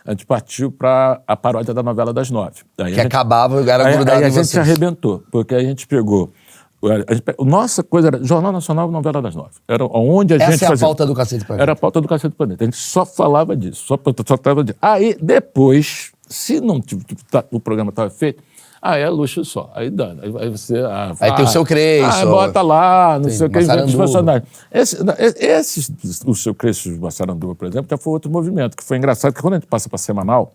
a gente partiu para a paródia da novela das 9. Que acabava e era grudado aí a em gente vocês. se arrebentou, porque a gente pegou... Nossa coisa era Jornal Nacional, novela das 9. Era onde a gente Essa é a fazia. pauta do Cacete Planeta. Era a pauta do Cacete Planeta. A gente só falava disso, só falava disso. Aí, depois, se não o programa estava feito, aí é luxo só. Aí dá. Aí você... Aí tem o seu Cresço. bota lá, não sei o que, inventa os Massaranduba. personagens. O seu Cresço de Massaranduba, por exemplo, já foi outro movimento, que foi engraçado, que quando a gente passa para semanal,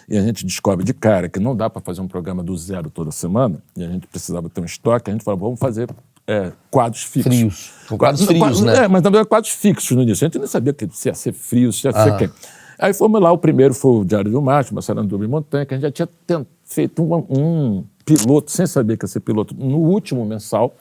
e a gente descobre de cara que não dá para fazer um programa do zero toda semana, e a gente precisava ter um estoque, a gente falou, vamos fazer quadros fixos. Frios. São quadros frios, né? Mas também quadros fixos no início. A gente não sabia se ia ser frio, se ia ser quem. Aí fomos lá, o primeiro foi o Diário do Macho, Massaranduba e Montanha, que a gente já tinha feito um piloto, sem saber que ia ser piloto, no último mensal,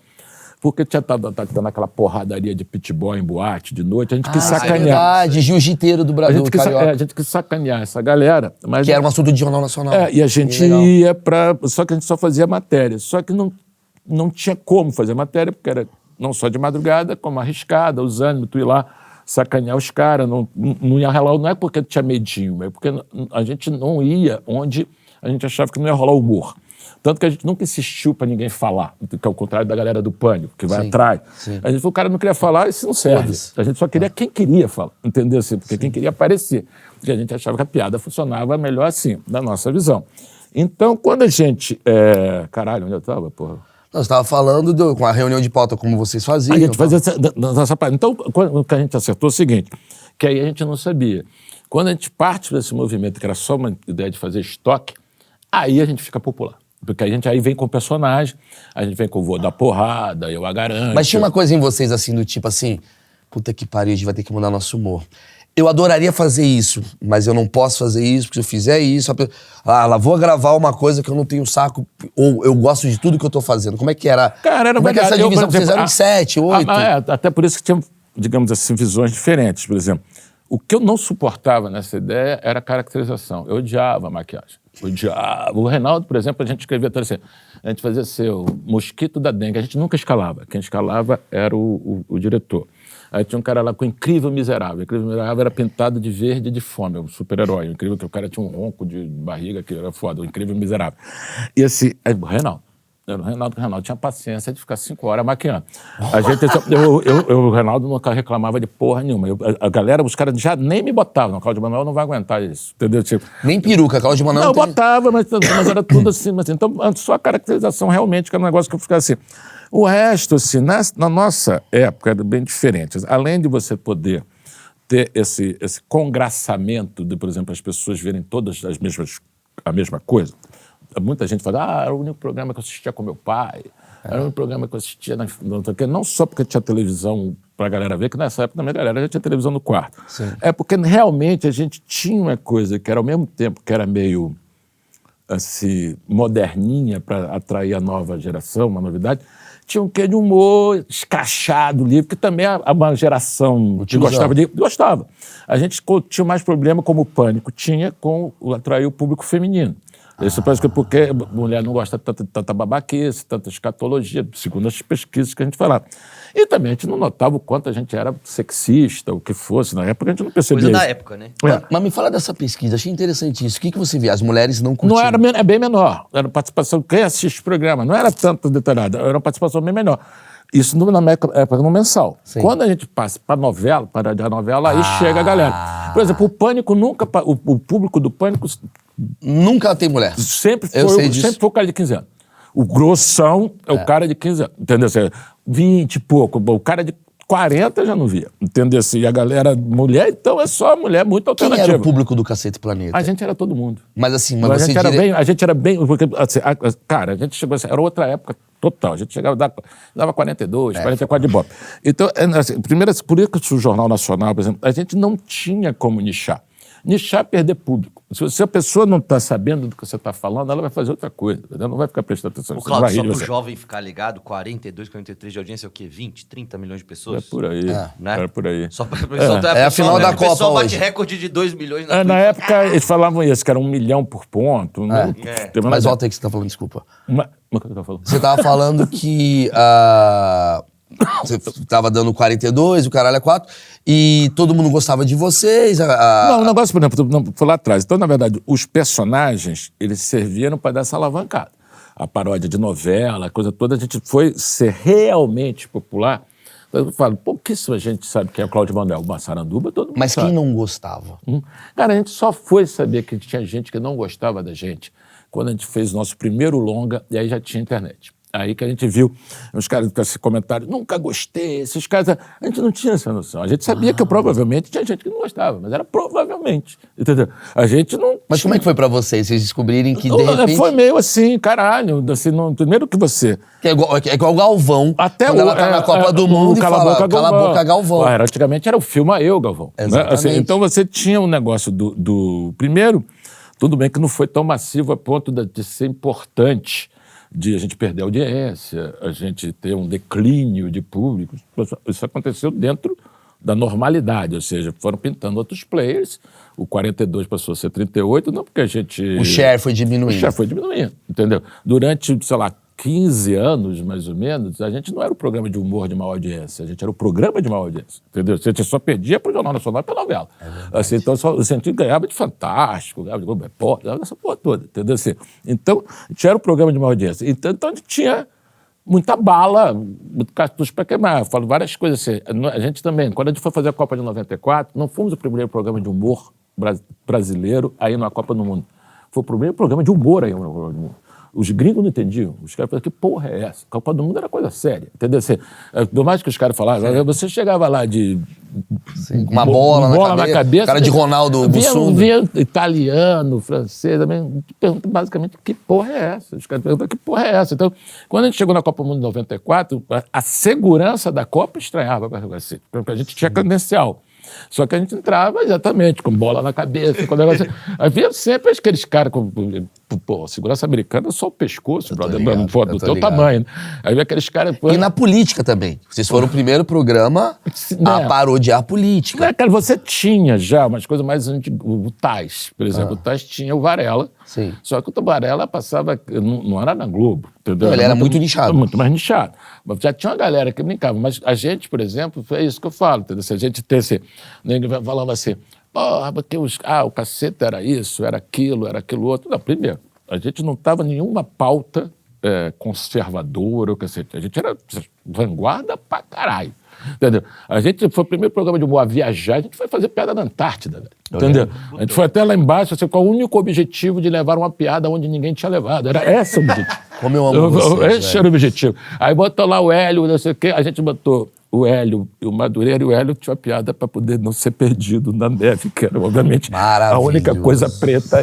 porque tinha estado dando aquela porradaria de pitboy em boate de noite, a gente quis sacanear. É verdade, jiu-jiteiro do Brasil, A gente quis sacanear essa galera. Mas que era um assunto de Jornal Nacional. e a gente ia para... Só que a gente só fazia matéria. Só que não tinha como fazer matéria, porque era não só de madrugada, como arriscada, os ânimos, tu ir lá sacanear os caras, não ia rolar, não é porque tinha medinho, é porque a gente não ia onde a gente achava que não ia rolar humor. Tanto que a gente nunca insistiu para ninguém falar, que é o contrário da galera do Pânico, que vai atrás. Sim. A gente falou, o cara não queria falar, isso não serve. A gente só queria quem queria falar, entendeu? Assim, porque quem queria aparecer. Porque a gente achava que a piada funcionava melhor assim, da nossa visão. Então, quando a gente... Caralho, onde eu estava, porra? Nós estava falando com a reunião de pauta, como vocês faziam. A gente fazia essa parte. Então, o que a gente acertou é o seguinte, que aí a gente não sabia. Quando a gente parte desse movimento, que era só uma ideia de fazer estoque, aí a gente fica popular. Porque a gente aí vem com personagem, a gente vem com o Vou Dar Porrada, Eu a Garanto. Mas tinha uma coisa em vocês, assim, do tipo assim, puta que pariu, a gente vai ter que mudar nosso humor. Eu adoraria fazer isso, mas eu não posso fazer isso, porque se eu fizer isso... lá vou gravar uma coisa que eu não tenho saco, ou eu gosto de tudo que eu tô fazendo. Como é que era? Cara, era como é que essa divisão? Vocês eram de 7, 8? Até por isso que tinha, digamos assim, visões diferentes. Por exemplo, o que eu não suportava nessa ideia era a caracterização. Eu odiava a maquiagem. Odiava. O Reinaldo, por exemplo, a gente escrevia tudo assim. A gente fazia assim, o mosquito da dengue. A gente nunca escalava. Quem escalava era o diretor. Aí tinha um cara lá com Incrível Miserável. O Incrível Miserável era pintado de verde e de fome, um super-herói. O incrível que o cara tinha um ronco de barriga, que era foda, o Incrível Miserável. E assim, aí, o Reinaldo tinha paciência de ficar 5 horas maquiando. O Reinaldo nunca reclamava de porra nenhuma. A galera, os caras já nem me botavam. O Cláudio Manuel não vai aguentar isso, entendeu? Tipo, Nem peruca, Cláudio Manuel não tem... botava, mas era tudo assim. Então, só a caracterização realmente, que era um negócio que eu ficava assim. O resto, assim, na nossa época, era bem diferente. Além de você poder ter esse congraçamento de, por exemplo, as pessoas verem todas a mesma coisa. Muita gente fala, era o único programa que eu assistia com meu pai, era o único programa que eu assistia não só porque tinha televisão pra galera ver, que nessa época também a galera já tinha televisão no quarto. Sim. É porque realmente a gente tinha uma coisa que era ao mesmo tempo que era meio assim, moderninha para atrair a nova geração, uma novidade, tinha um quê de humor escrachado, livre, que também uma geração que gostava. A gente tinha mais problema, como o Pânico tinha, com atrair o público feminino. Isso parece que porque a mulher não gosta de tanta babaquice, tanta escatologia, segundo as pesquisas que a gente falava. E também a gente não notava o quanto a gente era sexista, o que fosse. Na época a gente não percebia Coisa da isso. época, né? Mas me fala dessa pesquisa, achei interessante isso. O que você via? As mulheres não curtiam? Não era, é bem menor. Era participação, quem assiste o programa, não era tanto detalhada, era uma participação bem menor. Isso na época no mensal. Sim. Quando a gente passa para novela, aí chega a galera. Por exemplo, o Pânico nunca... O público do Pânico Nunca tem mulher. sempre Eu sei foi disso. o cara de 15 anos. O grossão é o cara de 15 anos, entendeu? 20 e pouco. O cara de 40 já não via, entendeu? E a galera, mulher, então é só mulher muito Quem alternativa. era o público do Cacete Planeta? A gente era todo mundo. Mas assim, A você gente era bem... Porque, assim, cara, a gente chegou assim, era outra época total. A gente chegava, dava 42, 44 de bola. Então, assim, primeiro, por isso que o Jornal Nacional, por exemplo, a gente não tinha como nichar. Nichar é perder público. Se a pessoa não está sabendo do que você está falando, ela vai fazer outra coisa. Ela não vai ficar prestando atenção. O Cláudio, só para o jovem ficar ligado, 42, 43 de audiência é o quê? 20, 30 milhões de pessoas? É por aí. Né? É por aí. Só pra pessoa, É a final da Copa O pessoal bate hoje. recorde de 2 milhões Na Twitch. época, eles falavam isso, que era 1 milhão por ponto. Né? Teve uma- Mas volta aí que você tá falando, desculpa. Mas o que eu tô falando? Você tava falando que Você tava dando 42, o caralho é 4, e todo mundo gostava de vocês. Não, o negócio, por exemplo, não, foi lá atrás. Então, na verdade, os personagens, eles serviram para dar essa alavancada. A paródia de novela, a coisa toda, a gente foi ser realmente popular. Eu falo, pouquíssima gente sabe quem é o Cláudio Manuel. O Massaranduba, todo mundo Mas sabe. quem não gostava? Cara, a gente só foi saber que tinha gente que não gostava da gente quando a gente fez o nosso primeiro longa e aí já tinha internet. Aí que a gente viu os caras com esse comentário, nunca gostei, esses caras... A gente não tinha essa noção. A gente sabia que provavelmente tinha gente que não gostava, mas era provavelmente, entendeu? A gente não... Mas como é que foi pra vocês? Vocês descobrirem que, de repente... Foi meio assim, caralho, assim, primeiro que você... Que é igual o Galvão, Até quando ela tá na Copa do Mundo e fala, cala a boca, Galvão. Antigamente era o Filma Eu, Galvão. Né? Exatamente. Assim, então você tinha um negócio do... Primeiro, tudo bem que não foi tão massivo a ponto de ser importante, de a gente perder a audiência, a gente ter um declínio de público. Isso aconteceu dentro da normalidade, ou seja, foram pintando outros players, o 42 passou a ser 38, não porque a gente... O share foi diminuindo. O share foi diminuindo, entendeu? Durante, sei lá, 15 anos, mais ou menos, a gente não era o programa de humor de maior audiência, a gente era o programa de maior audiência, entendeu? A gente só perdia para o Jornal Nacional e para a novela. Assim, então, a gente ganhava de Fantástico, ganhava de Globo Repórter, ganhava dessa porra toda, entendeu? Assim, então, a gente era o programa de maior audiência. Então a gente tinha muita bala, muito cartucho para queimar. Eu falo várias coisas assim. A gente também, quando a gente foi fazer a Copa de 94, não fomos o primeiro programa de humor brasileiro a ir na Copa do Mundo. Foi o primeiro programa de humor aí na Copa do Mundo. Os gringos não entendiam. Os caras falavam, que porra é essa? A Copa do Mundo era coisa séria. Entendeu? Assim, do mais que os caras falavam, você chegava lá de... Sim, uma bola na cabeça. Cara de Ronaldo Bussunda. Via italiano, francês, também. Pergunta basicamente, que porra é essa? Os caras perguntam, que porra é essa? Então, quando a gente chegou na Copa do Mundo em 94, a segurança da Copa estranhava, assim, porque a gente tinha credencial. Só que a gente entrava exatamente com bola na cabeça, com negócio. Havia sempre aqueles caras com. Pô, segurança americana é só o pescoço, brother, do teu tamanho. Aí havia aqueles caras. E na política também. Vocês foram o primeiro programa a parodiar a política. Não, cara, você tinha já umas coisas mais antigas. O Tais, por exemplo. O Tais tinha o Varela. Sim. Só que o Varela passava. Não era na Globo, entendeu? Não, ele era muito nichado. Muito mais nichado. Mas já tinha uma galera que brincava. Mas a gente, por exemplo, é isso que eu falo, entendeu? Se a gente tem esse. Ninguém falava assim. Porra, porque o cacete era isso, era aquilo outro. Não, primeiro, a gente não estava em nenhuma pauta conservadora, ou cacete. A gente era vanguarda pra caralho. Entendeu? A gente foi o primeiro programa de humor a viajar, a gente foi fazer piada na Antártida, velho. Entendeu? A gente foi até lá embaixo, assim, com o único objetivo de levar uma piada onde ninguém tinha levado. Era esse o objetivo. Como eu amo vocês, esse era o objetivo. Aí botou lá o Hélio, não sei o quê, a gente botou o Hélio e o Madureira, e o Hélio tinha uma piada para poder não ser perdido na neve, que era, obviamente, a única coisa preta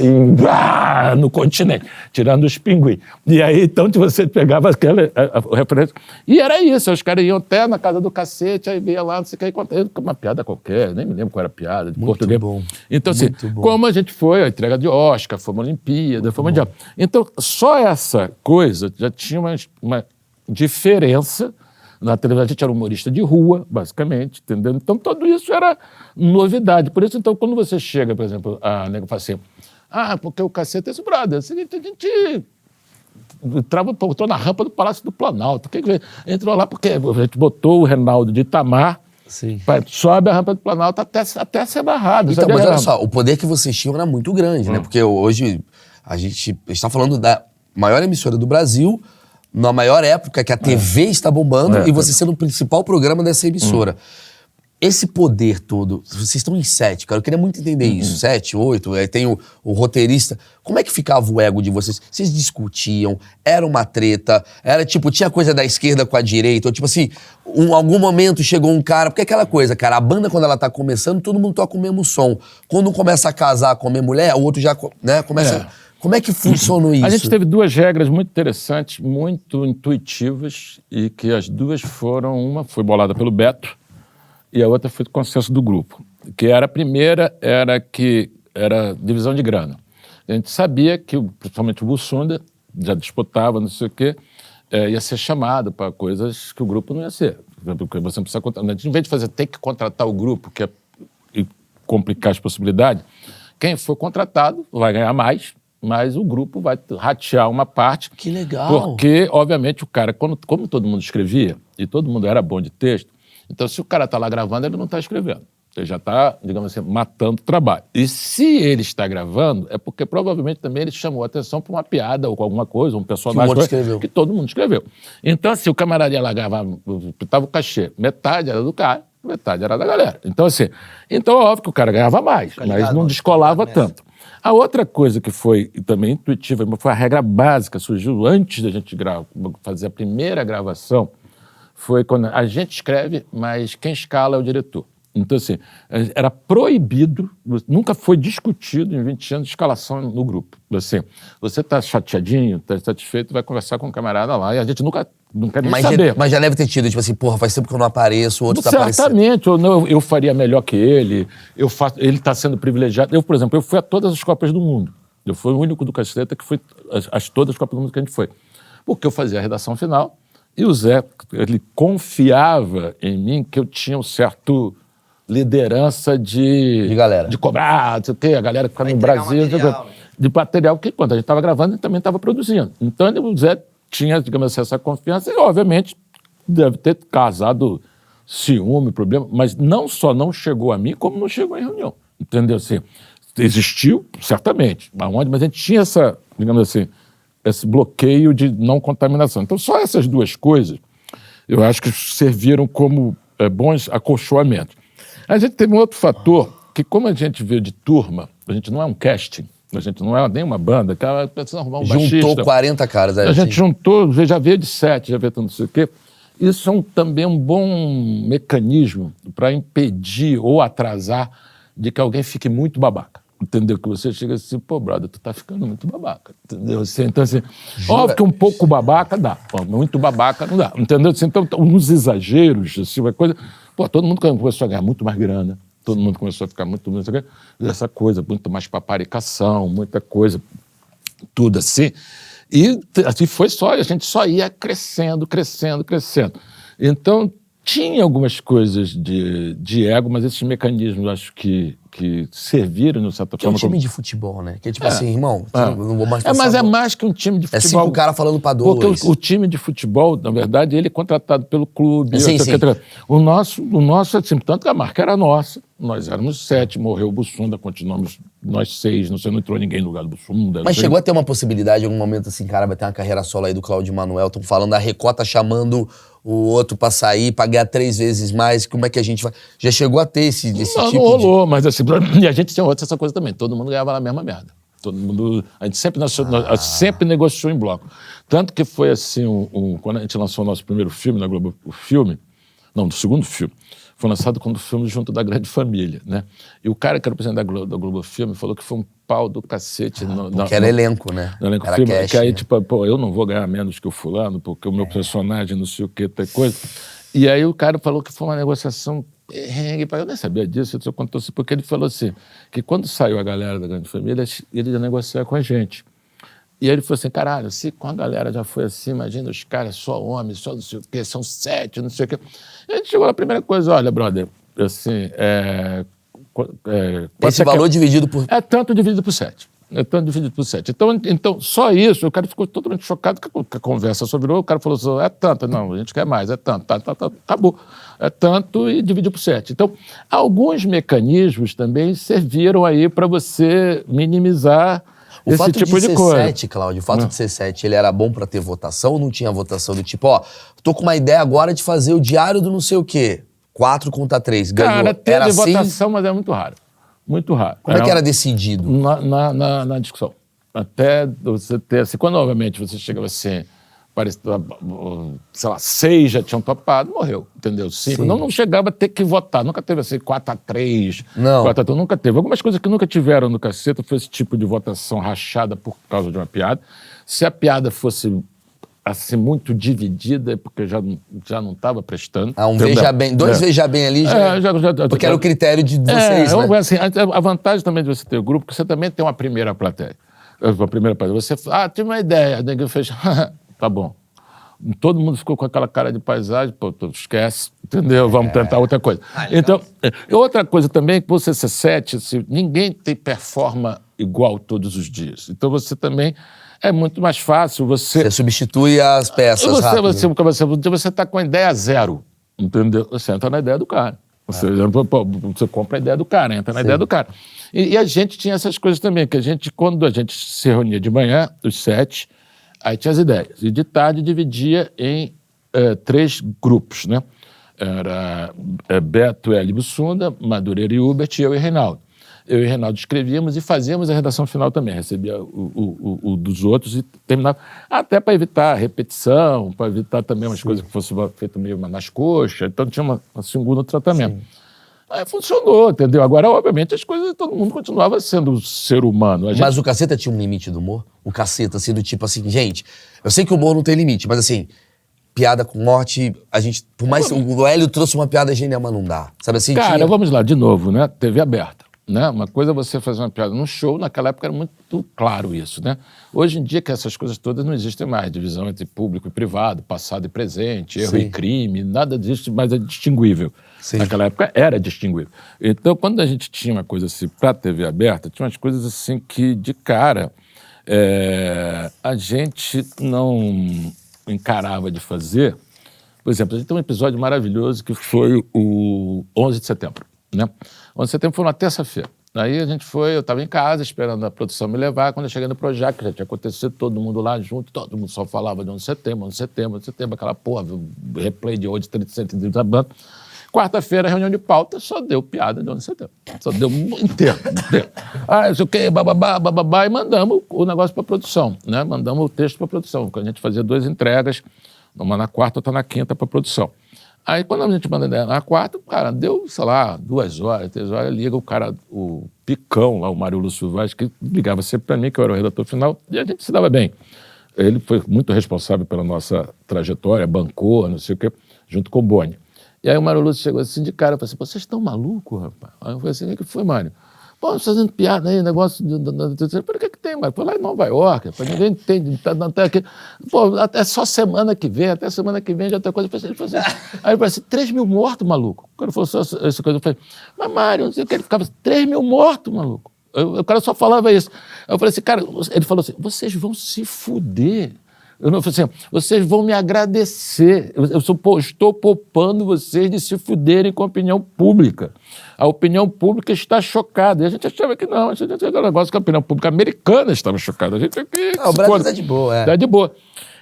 no continente, tirando os pinguins. E aí, então, você pegava aquela referência. E era isso, os caras iam até na casa do cacete, aí via lá, não sei o que, contando uma piada qualquer, nem me lembro qual era a piada, de português. Bom. Então, assim, como a gente foi, a entrega de Oscar, fomos a Olimpíada, fomos mundial. Então, só essa coisa já tinha uma diferença. Na televisão, a gente era humorista de rua, basicamente, entendeu? Então, tudo isso era novidade. Por isso, então, quando você chega, por exemplo, a nego fala assim, porque o cacete é esse brother. É o seguinte, a gente entrou na rampa do Palácio do Planalto. Entrou lá porque a gente botou o Reinaldo de Itamar, sobe a rampa do Planalto até ser barrado. Então, mas olha só, o poder que vocês tinham era muito grande, né? Porque hoje a gente está falando da maior emissora do Brasil, na maior época que a TV está bombando e você sendo o principal programa dessa emissora. Esse poder todo, vocês estão em 7, cara, eu queria muito entender isso. 7, 8, aí tem o roteirista. Como é que ficava o ego de vocês? Vocês discutiam? Era uma treta? Era tipo, tinha coisa da esquerda com a direita? Ou tipo assim, em algum momento chegou um cara... Porque é aquela coisa, cara, a banda quando ela tá começando, todo mundo toca o mesmo som. Quando um começa a casar com a minha mulher, o outro já começa... Como é que funcionou isso? A gente teve duas regras muito interessantes, muito intuitivas, e que as duas foram... Uma foi bolada pelo Beto e a outra foi do consenso do grupo. Que era a primeira, era divisão de grana. A gente sabia que, principalmente o Bussunda, já disputava, não sei o quê, ia ser chamado para coisas que o grupo não ia ser. Porque você não precisa contratar. Em vez de ter que contratar o grupo, e complicar as possibilidades, quem for contratado vai ganhar mais, mas o grupo vai ratear uma parte. Que legal. Porque, obviamente, o cara, como todo mundo escrevia, e todo mundo era bom de texto, então se o cara está lá gravando, ele não está escrevendo. Ele já está, digamos assim, matando o trabalho. E se ele está gravando, é porque provavelmente também ele chamou a atenção para uma piada ou com alguma coisa, um personagem que todo mundo escreveu. Então, assim, o camarada ia lá gravar, estava o cachê, metade era do cara, metade era da galera. Então, assim, óbvio que o cara ganhava mais, mas não descolava tanto. A outra coisa que foi também intuitiva, foi a regra básica, surgiu antes da gente fazer a primeira gravação, foi quando a gente escreve, mas quem escala é o diretor. Então, assim, era proibido, nunca foi discutido em 20 anos de escalação no grupo. Assim, você está chateadinho, está satisfeito, vai conversar com um camarada lá, e a gente nunca nem saber. Mas já deve ter tido, tipo assim, porra, faz tempo que eu não apareço, o outro está aparecendo. Certamente, eu faria melhor que ele, ele está sendo privilegiado. Eu, por exemplo, eu fui a todas as Copas do Mundo. Eu fui o único do Caceta que foi todas as Copas do Mundo que a gente foi. Porque eu fazia a redação final, e o Zé, ele confiava em mim que eu tinha um certo liderança de cobrar, não sei o quê, a galera que ficava no Brasil, de material que, quando a gente estava gravando, ele também estava produzindo. Então, o Zé tinha, digamos assim, essa confiança e, obviamente, deve ter causado ciúme, problema, mas não só não chegou a mim, como não chegou em reunião, entendeu? Assim, existiu, certamente, mas a gente tinha essa, digamos assim, esse bloqueio de não contaminação. Então, só essas duas coisas, eu acho que serviram como bons acolchoamentos. A gente teve um outro fator, que como a gente veio de turma, a gente não é um casting, a gente não é nem uma banda, cara, precisa arrumar um baixista. Juntou 40 caras. A gente juntou, já veio de 7, já veio não sei o quê. Isso é também um bom mecanismo para impedir ou atrasar de que alguém fique muito babaca. Entendeu? Que você chega assim, pô, brother, tu tá ficando muito babaca. Entendeu? Então, assim, óbvio que um pouco babaca dá, muito babaca não dá. Entendeu? Então, uns exageros, assim, uma coisa. Pô, todo mundo começou a ganhar muito mais grana, todo mundo começou a ficar muito mais. Essa coisa, muito mais paparicação, muita coisa, tudo assim. E assim foi só, a gente só ia crescendo. Então, tinha algumas coisas de ego, mas esses mecanismos, acho que serviram, no certa forma. É um time de futebol, né? Que é tipo assim, irmão, não vou mais passar. Mas é mais que um time de futebol. É 5 caras falando pra 2. Porque o time de futebol, na verdade, ele é contratado pelo clube. Sim. O nosso, assim, tanto que a marca era nossa, nós éramos 7, morreu o Bussunda, continuamos nós 6, não entrou ninguém no lugar do Bussunda. Mas chegou a ter uma possibilidade, em algum momento assim, cara, vai ter uma carreira solo aí do Cláudio Manuel, estão falando, a Record tá chamando o outro pra sair, pra ganhar 3 vezes mais, como é que a gente vai... Já chegou a ter esse tipo de... Não rolou, mas assim, e a gente tinha essa coisa também, todo mundo ganhava a mesma merda. Todo mundo, a gente sempre negociou em bloco. Tanto que foi assim, quando a gente lançou o nosso primeiro filme na Globo, o segundo filme, foi lançado quando o filme junto da Grande Família, né? E o cara que era o presidente da Globo Filme falou que foi um pau do cacete. Porque era elenco, né? No elenco era filme, cash, que aí, né? tipo, pô, eu não vou ganhar menos que o fulano, porque o meu personagem não sei o que, tem coisa. E aí o cara falou que foi uma negociação perrengue, eu nem sabia disso, eu contou assim, porque ele falou assim, que quando saiu a galera da Grande Família, ele ia negociar com a gente. E aí ele falou assim, caralho, se com a galera já foi assim, imagina os caras, só homens, só não sei o quê, são 7, não sei o quê. E a gente chegou na primeira coisa, olha, brother, assim, esse valor dividido por... É tanto dividido por 7. Então, só isso, o cara ficou totalmente chocado que a conversa só virou, o cara falou assim, é tanto, não, a gente quer mais, é tanto, tá, acabou. É tanto e dividiu por 7. Então, alguns mecanismos também serviram aí para você minimizar esse tipo de coisa. O fato de ser 7, Cláudio, o fato de ser 7, ele era bom pra ter votação ou não tinha votação do tipo, ó, tô com uma ideia agora de fazer o diário do não sei o quê, 4 contra 3, ganhou. Cara, teve era votação, mas é muito raro. Muito raro. Como é que era decidido? Na discussão. Até você ter, assim, quando obviamente você chegava assim, parecia, sei lá, 6 já tinham topado, morreu, entendeu? 5. Não chegava a ter que votar, nunca teve assim 4-3, não. 4-3, nunca teve. Algumas coisas que nunca tiveram no Caceta foi esse tipo de votação rachada por causa de uma piada. Se a piada fosse assim, muito dividida, é porque já não estava prestando. Um veja bem, 2 veja bem ali, porque era o critério de vocês, né? Assim, a vantagem também de você ter o grupo, que você também tem uma primeira plateia. Você tinha uma ideia, ninguém fez, tá bom. Todo mundo ficou com aquela cara de paisagem, pô, esquece, entendeu? Vamos tentar outra coisa. Então, outra coisa também, que você ser 7, ninguém tem performa igual todos os dias. Então você também é muito mais fácil Você substitui as peças rápido. Você está com a ideia zero, entendeu? Você entra na ideia do cara. Você compra a ideia do cara, entra na ideia do cara. E a gente tinha essas coisas também, que quando a gente se reunia de manhã, os 7, aí tinha as ideias. E de tarde dividia em 3 grupos, né? Era Beto, Hélio Bussunda, Madureira e Hubert, e eu e Reinaldo. Eu e Reinaldo escrevíamos e fazíamos a redação final também. Recebia o dos outros e terminava. Até para evitar repetição, para evitar também umas coisas que fossem feitas meio nas coxas. Então tinha um segundo tratamento. Sim. Aí funcionou, entendeu? Agora, obviamente, as coisas, todo mundo continuava sendo ser humano. Mas o Caceta tinha um limite do humor? O Caceta, assim, do tipo assim, gente, eu sei que o humor não tem limite, mas assim, piada com morte, a gente, por mais... O Hélio trouxe uma piada genial, mas não dá. Sabe assim? Cara, vamos lá, de novo, né? TV aberta. Né? Uma coisa é você fazer uma piada num show, naquela época era muito claro isso, né? Hoje em dia que essas coisas todas não existem mais, divisão entre público e privado, passado e presente, erro e crime, nada disso mais é distinguível. Sim. Naquela época era distinguível. Então, quando a gente tinha uma coisa assim para TV aberta, tinha umas coisas assim que, de cara, a gente não encarava de fazer. Por exemplo, a gente tem um episódio maravilhoso que foi o 11 de setembro. Né? 11 de setembro foi uma terça-feira. Aí a gente foi, eu estava em casa esperando a produção me levar. Quando eu cheguei no Projac, já tinha acontecido, todo mundo lá junto, todo mundo só falava de 11 de setembro, 11 de setembro, 11 de setembro, aquela porra, replay de hoje, 30 da banda. Quarta-feira, reunião de pauta, só deu piada de 11 de setembro. Só deu inteiro. Não sei o quê, bababá, e mandamos o negócio para produção, né? Mandamos o texto para produção. A gente fazia 2 entregas, uma na quarta, outra na quinta para produção. Aí, quando a gente manda ideia na quarta, cara, deu, sei lá, 2 horas, 3 horas, liga o cara, o Picão, lá, o Mário Lúcio Vaz, que ligava sempre para mim, que eu era o redator final, e a gente se dava bem. Ele foi muito responsável pela nossa trajetória, bancou, não sei o quê, junto com o Boni. E aí o Mário Lúcio chegou assim de cara, falou assim, vocês estão malucos, rapaz? Aí eu falei assim, o que foi, Mário? Pô, fazendo piada aí, negócio de... Por que tem, Mário? Foi lá em Nova York, ninguém entende, tá aqui. Pô, até só semana que vem, já tem coisa. Ele falou assim, aí ele falou assim, 3 mil mortos, maluco. O cara falou só essa coisa, eu falei, mas Mário, não sei o que, ele ficava 3 mil mortos, maluco. O cara só falava isso. Aí eu falei assim, cara, ele falou assim, vocês vão se fuder. Eu falei assim, vocês vão me agradecer. Eu estou poupando vocês de se fuderem com a opinião pública. A opinião pública está chocada. E a gente achava que não. A gente achava um negócio que a opinião pública americana estava chocada. A gente aqui... o Brasil está de boa, Está de boa.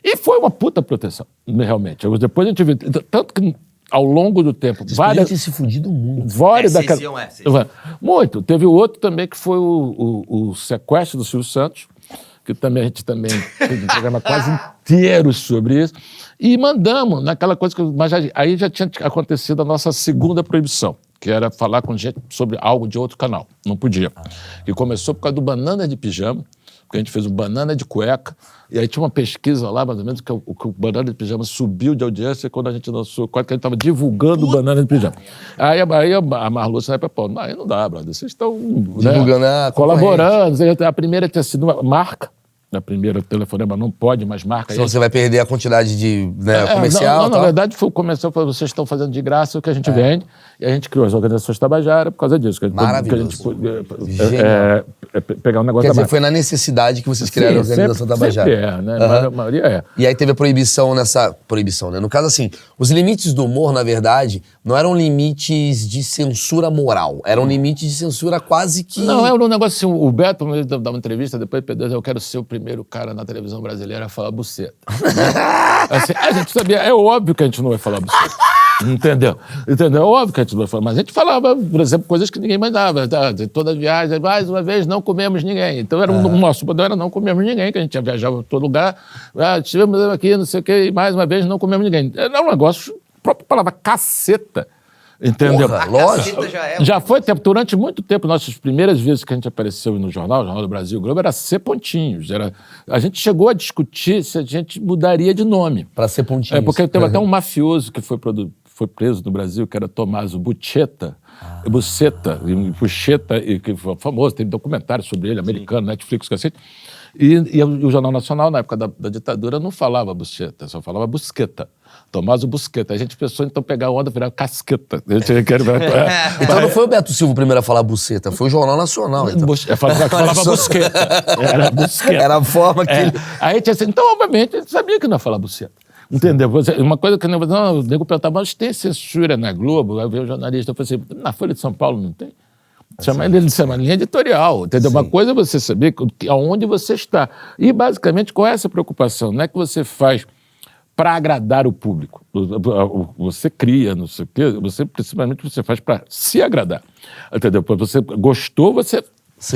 E foi uma puta proteção, realmente. Depois a gente viu... Tanto que ao longo do tempo... Vocês podiam ter se fudido muito. Muito. Teve o outro também que foi o sequestro do Silvio Santos, que também a gente fez um programa quase inteiro sobre isso, e mandamos naquela coisa mas aí já tinha acontecido a nossa segunda proibição, que era falar com gente sobre algo de outro canal, não podia. E começou por causa do Banana de Pijama, porque a gente fez o Banana de Cueca, e aí tinha uma pesquisa lá, mais ou menos, que o Banana de Pijama subiu de audiência quando a gente lançou, quando a gente estava divulgando o Banana de Pijama. Aí a Marlu saiu para pô, aí não dá, brother, vocês estão divulgando, colaborando. A primeira tinha sido uma marca, a primeira telefonema não pode, mas marca. Senão você vai perder a quantidade de comercial. Na verdade, foi o comercial, vocês estão fazendo de graça o que a gente vende, e a gente criou as organizações Tabajaras por causa disso. Maravilhoso. Pegar um negócio. Quer dizer, foi na necessidade que vocês criaram a organização Tabajara. Sempre né? A maioria é. E aí teve a proibição nessa... Proibição, né? No caso, assim, os limites do humor, na verdade, não eram limites de censura moral, eram limites de censura quase que... Não, era um negócio assim, o Beto dá uma entrevista, depois eu quero ser o primeiro cara na televisão brasileira a falar buceta. Assim, a gente sabia, é óbvio que a gente não vai falar buceta. Entendeu? É óbvio que a gente não vai falar. Mas a gente falava, por exemplo, coisas que ninguém mais dava. Toda viagem, mais uma vez, não comemos ninguém. Então, o nosso padrão era não comemos ninguém, que a gente ia viajar para todo lugar. Estivemos aqui, não sei o quê, e mais uma vez, não comemos ninguém. Era um negócio, a própria palavra caceta. Entendeu? Porra, lógico. Já foi tempo, durante muito tempo, nossas primeiras vezes que a gente apareceu no Jornal do Brasil, o Globo, era C pontinhos. A gente chegou a discutir se a gente mudaria de nome. Para C pontinhos. Porque teve até um mafioso que foi preso no Brasil, que era Tommaso Buceta, Buceta, que foi famoso, tem documentário sobre ele, americano, Netflix, cacete. E o Jornal Nacional, na época da ditadura, não falava buceta, só falava busqueta. Tomás Busqueta. A gente pensou, então, pegar onda e virar casqueta. Então não foi o Beto Silva o primeiro a falar buceta, foi o Jornal Nacional. Então. Falava busqueta. Era busqueta. Era a forma que ele... Aí a gente assim, então, obviamente, a gente sabia que não ia falar buceta. Entendeu? Uma coisa que não, o nego perguntava, mas tem censura na Globo? Aí veio o jornalista, eu falei assim, na Folha de São Paulo não tem? Chama ele de linha editorial, entendeu? Sim. Uma coisa é você saber aonde você está. E, basicamente, qual é essa preocupação? Não é que você faz para agradar o público. Você cria, não sei o quê, principalmente você faz para se agradar. Entendeu? Você gostou, você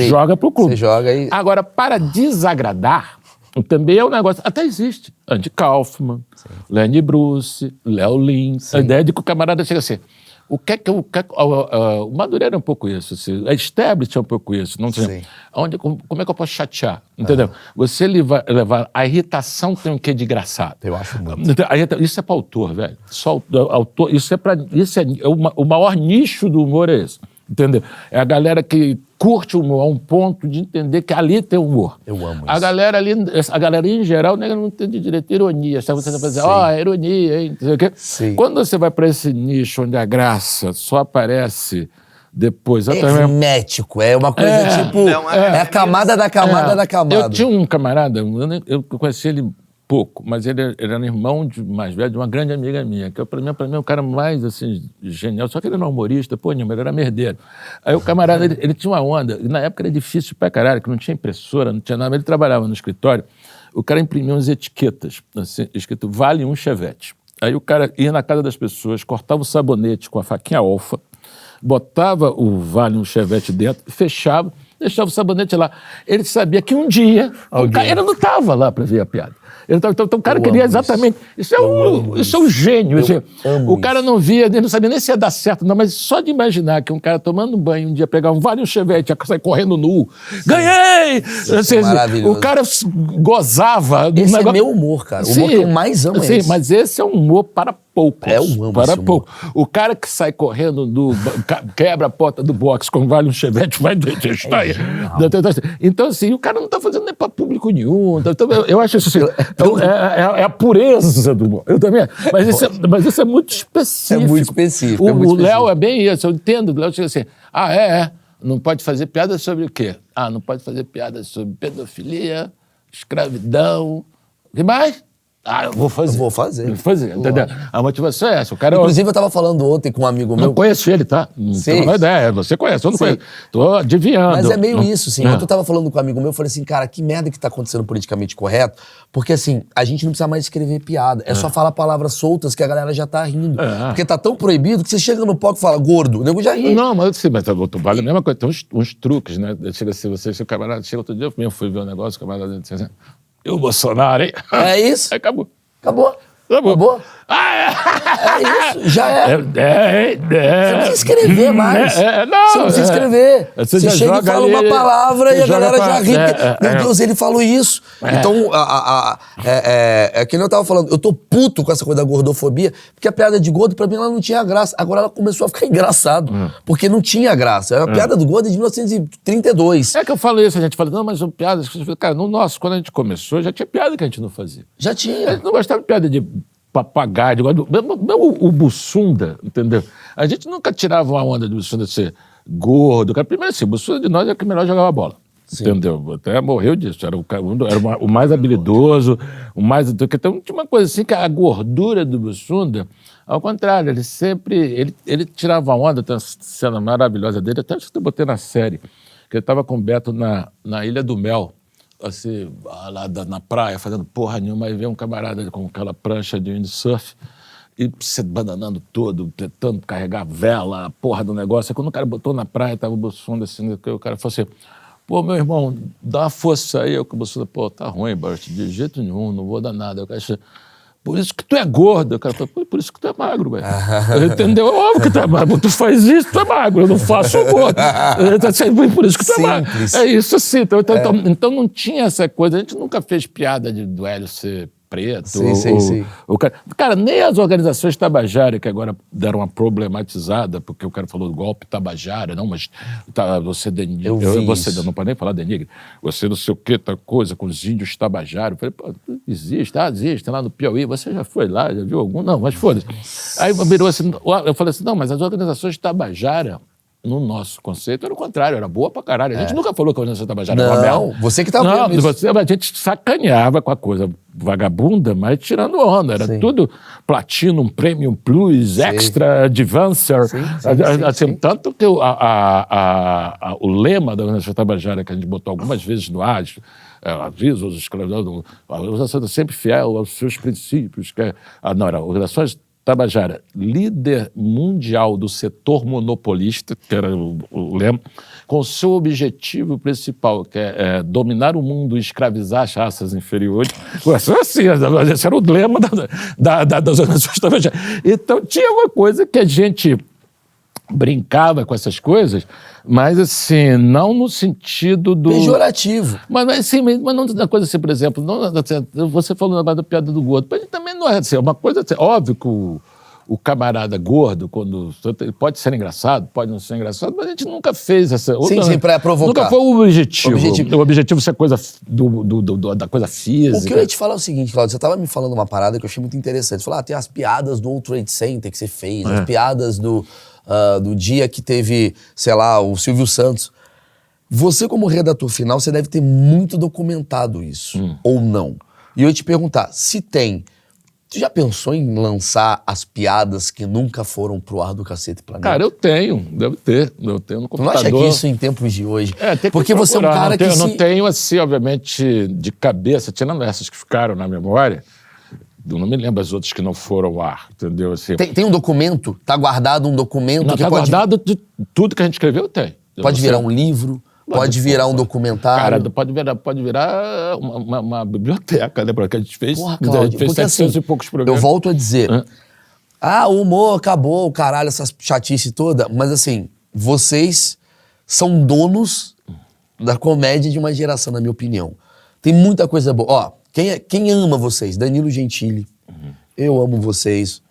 joga pro clube. Você joga e... Agora, para desagradar, também é um negócio... Até existe. Andy Kaufman, Lenny Bruce, Léo Lins. A ideia de que o camarada chega assim... O Madureira é um pouco isso, assim, a Establish é um pouco isso. Não sei, como é que eu posso chatear? Entendeu? Você levar a irritação tem um quê de engraçado. Eu acho muito. Isso é para autor, velho. Só autor, o maior nicho do humor é esse. Entendeu? É a galera que curte o humor a um ponto de entender que ali tem humor. Eu amo isso. A galera em geral, não entende direito ironia. Sabe? Você vai fazer, ironia, hein? Quando você vai para esse nicho onde a graça só aparece depois... É hermético, é uma coisa tipo... É a camada da camada da camada. Eu tinha um camarada, eu conheci ele pouco, mas ele era irmão mais velho de uma grande amiga minha, que pra mim é o cara mais, assim, genial, só que ele não era humorista, ele era merdeiro. Aí o camarada, ele tinha uma onda, e na época era difícil pra caralho, que não tinha impressora, não tinha nada, ele trabalhava no escritório, o cara imprimia umas etiquetas, assim, escrito vale um chevette. Aí o cara ia na casa das pessoas, cortava o sabonete com a faquinha alfa, botava o vale um chevette dentro, fechava, deixava o sabonete lá. Ele sabia que um dia, ele não estava lá para ver a piada. Então o cara queria exatamente... Isso é um gênio. O cara não via, ele não sabia nem se ia dar certo, não, mas só de imaginar que um cara tomando um banho um dia, pegar um chevette, sair correndo nu, ganhei! O cara gozava. Esse é meu humor, cara. O humor que eu mais amo é esse. Mas esse é um humor para poucos. Eu amo para pouco. O cara que sai correndo nu, quebra a porta do box com vale um chevette, vai detestar aí. Então, assim, o cara não está fazendo nem para público nenhum. Então, eu acho isso assim... É a pureza do humor. Eu também. Mas isso é muito específico. É muito específico. O Léo é bem isso. Eu entendo. O Léo chega assim, não pode fazer piada sobre o quê? Não pode fazer piada sobre pedofilia, escravidão. O que mais? Eu vou fazer. Vou fazer. Entendeu? A motivação é essa. O cara, inclusive, eu tava falando ontem com um amigo meu. Não conheço ele, tá? Não tenho uma ideia. Você conhece, eu não conheço. Tô adivinhando. Mas é meio isso, sim. Ontem eu tava falando com um amigo meu, eu falei assim, cara, que merda que tá acontecendo politicamente correto, porque assim, a gente não precisa mais escrever piada. É só falar palavras soltas que a galera já tá rindo. Porque tá tão proibido que você chega no palco e fala, gordo, o nego já ri. Não, mas vale a mesma coisa. Tem uns truques, né? Chega assim, o camarada chega outro dia, eu fui ver um negócio, o camarada disse assim, e o Bolsonaro, hein? É isso? Acabou. Acabou? É isso, já é. Você não precisa escrever mais. Você não precisa escrever. Você chega e fala uma palavra e a galera já ri. Meu Deus, ele falou isso. Então, é que nem eu tava falando, eu tô puto com essa coisa da gordofobia, porque a piada de gordo, pra mim, ela não tinha graça. Agora ela começou a ficar engraçado, porque não tinha graça. A piada do gordo é de 1932. É que eu falo isso, a gente fala, não, mas são piadas... Cara, no nosso, quando a gente começou, já tinha piada que a gente não fazia. Já tinha. A gente não gostava de piada de papagaio, o Bussunda, entendeu? A gente nunca tirava uma onda de Bussunda de ser gordo. Primeiro assim, o Bussunda de nós é o que melhor jogava bola. Sim. Entendeu? Até morreu disso. Era o mais habilidoso, o mais... Então tinha uma coisa assim que a gordura do Bussunda, ao contrário, ele sempre... Ele tirava uma onda, tem uma cena maravilhosa dele, até acho que eu botei na série, que ele estava com o Beto na Ilha do Mel, assim, lá na praia, fazendo porra nenhuma, aí vem um camarada com aquela prancha de windsurf e se bananando todo, tentando carregar vela, a porra do negócio. Aí quando o cara botou na praia, tava o Bussunda assim, o cara falou assim, pô, meu irmão, dá uma força aí. O Bussunda, tá ruim, Bart, de jeito nenhum, não vou dar nada. O cara disse, por isso que tu é gordo. O cara falou, por isso que tu é magro, velho. Entendeu? É óbvio que tu é magro. Tu faz isso, tu é magro. Eu não faço o gordo. Por isso que tu é magro. É isso assim. Então não tinha essa coisa. A gente nunca fez piada do Hélio ser preto. Sim. Cara, nem as organizações Tabajara, que agora deram uma problematizada, porque o cara falou do golpe Tabajara, não, mas você denigre. Você não pode nem falar denigre. Você não sei o que, tá coisa, com os índios Tabajara. Eu falei, pô, existe lá no Piauí, você já foi lá, já viu algum? Não, mas foda-se. Aí virou assim, eu falei assim, não, mas as organizações Tabajara, no nosso conceito, era o contrário, era boa pra caralho. A gente nunca falou que a organização Tabajara era uma merda. Não, você que tava vendo isso. A gente sacaneava com a coisa vagabunda, mas tirando onda. Era tudo Platinum, Premium Plus, Extra, Advancer. Assim, tanto que o lema da organização Tabajara, que a gente botou algumas vezes no ar, aviso aos escravos, a organização é sempre fiel aos seus princípios. Não, era organizações Tabajara, líder mundial do setor monopolista, que era o lema, com seu objetivo principal, que é dominar o mundo e escravizar as raças inferiores. Assim, esse era o lema das organizações Tabajara. Então, tinha uma coisa que a gente brincava com essas coisas, mas assim, não no sentido do... Pejorativo. Mas não na coisa assim, por exemplo, você falou da piada do gordo, mas também não é assim, uma coisa assim, óbvio que o camarada gordo, quando pode ser engraçado, pode não ser engraçado, mas a gente nunca fez essa... Sim, pra provocar. Nunca foi o objetivo. O objetivo ser coisa da coisa física. O que eu ia te falar é o seguinte, Claudio, você estava me falando uma parada que eu achei muito interessante. Você falou, tem as piadas do World Trade Center que você fez, as piadas do dia que teve, sei lá, o Silvio Santos. Você, como redator final, você deve ter muito documentado isso, ou não. E eu ia te perguntar, se tem, tu já pensou em lançar as piadas que nunca foram pro ar do Cacete Planeta? Cara, eu tenho no computador. Tu não acha que isso em tempos de hoje? Tem que porque procurar. Você é um cara que não tenho, assim, obviamente, de cabeça, tirando essas que ficaram na memória, eu não me lembro as outras que não foram ao ar, entendeu? Assim, tem um documento? Tá guardado um documento? Não, que tá guardado de tudo que a gente escreveu, tem. Pode virar um livro? Pode virar um documentário? Cara, pode virar uma biblioteca, né? Porque a gente fez, Porra, Cláudio, a gente fez 700 e poucos programas. Eu volto a dizer, o humor acabou, o caralho, essa chatice toda, mas assim, vocês são donos da comédia de uma geração, na minha opinião. Tem muita coisa boa. Ó, quem ama vocês? Danilo Gentili. Eu amo vocês.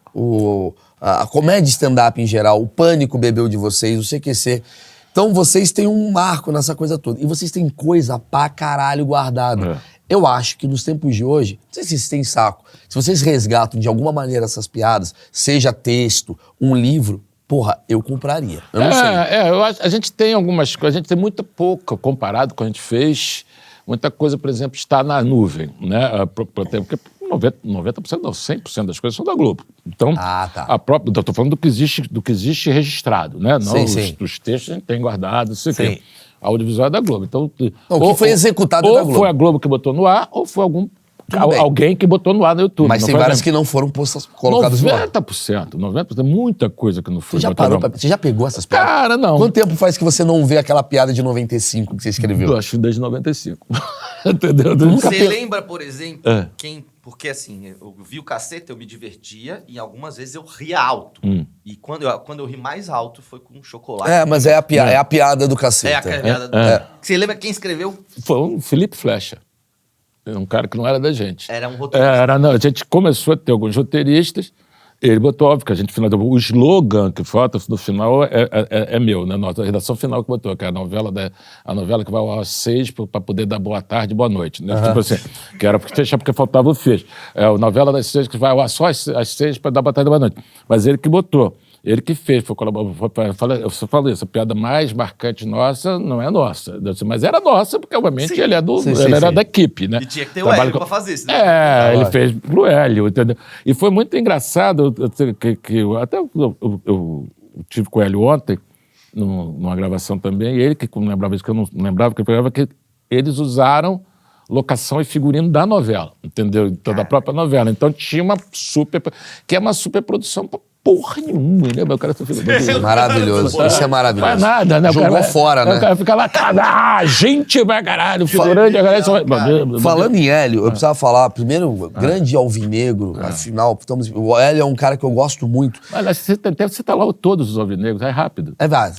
A comédia stand-up em geral, o Pânico bebeu de vocês, o CQC. Então vocês têm um marco nessa coisa toda. E vocês têm coisa pra caralho guardada. Eu acho que nos tempos de hoje, não sei se vocês têm saco, se vocês resgatam de alguma maneira essas piadas, seja texto, um livro, porra, eu compraria. Eu não sei. Eu acho, a gente tem algumas coisas, a gente tem muita pouca comparado com o que a gente fez. Muita coisa, por exemplo, está na nuvem, né? Porque 90% não, 100% das coisas são da Globo. Então, eu estou falando do que existe registrado, né? Não, os textos a gente tem guardado, isso aqui. A audiovisual é da Globo. Então, o que foi executado é da Globo. Ou foi a Globo que botou no ar, ou foi alguém que botou no ar no YouTube. Mas tem várias que não foram colocadas no ar. 90%, muita coisa que não foi. Você já pegou essas piadas? Cara, não. Quanto tempo faz que você não vê aquela piada de 95 que você escreveu? Eu acho desde 95. Entendeu? Você lembra, por exemplo, porque assim, eu vi o Cacete, eu me divertia e algumas vezes eu ria alto. E quando eu ri mais alto foi com chocolate. Mas é a piada do Cacete. É a piada. Você lembra quem escreveu? Foi o Felipe Flecha. Um cara que não era da gente. Era um roteirista. Não, a gente começou a ter alguns roteiristas, ele botou, óbvio, que a gente finalizou. O slogan que falta no final é meu, né? Nossa, a redação final que botou, que é a novela que vai ao 6 para poder dar boa tarde e boa noite. Né? Tipo assim, que era porque fechar porque faltava o fecho. A novela das 6 que vai ao ar só às 6 para dar boa tarde e boa noite. Mas ele que botou. Ele que fez, você falou isso, a piada mais marcante nossa não é nossa, mas era nossa, porque obviamente ele era da equipe, né? E tinha que ter o Hélio pra fazer isso, né? Ele fez pro Hélio, entendeu? E foi muito engraçado, eu tive com o Hélio ontem, numa gravação também, e ele que não lembrava isso, que eu não lembrava, que eles usaram locação e figurino da novela, entendeu? Então, da própria novela. Então tinha uma que é uma superprodução pra porra nenhuma, né? Meu cara maravilhoso. Isso é maravilhoso. Não é nada, né? Jogou fora, né? O cara fica lá, gente vai caralho, figurante, Falando em Hélio, eu precisava falar, primeiro, grande alvinegro, afinal, o Hélio é um cara que eu gosto muito. Mas você tá lá todos os alvinegros, é rápido. É verdade.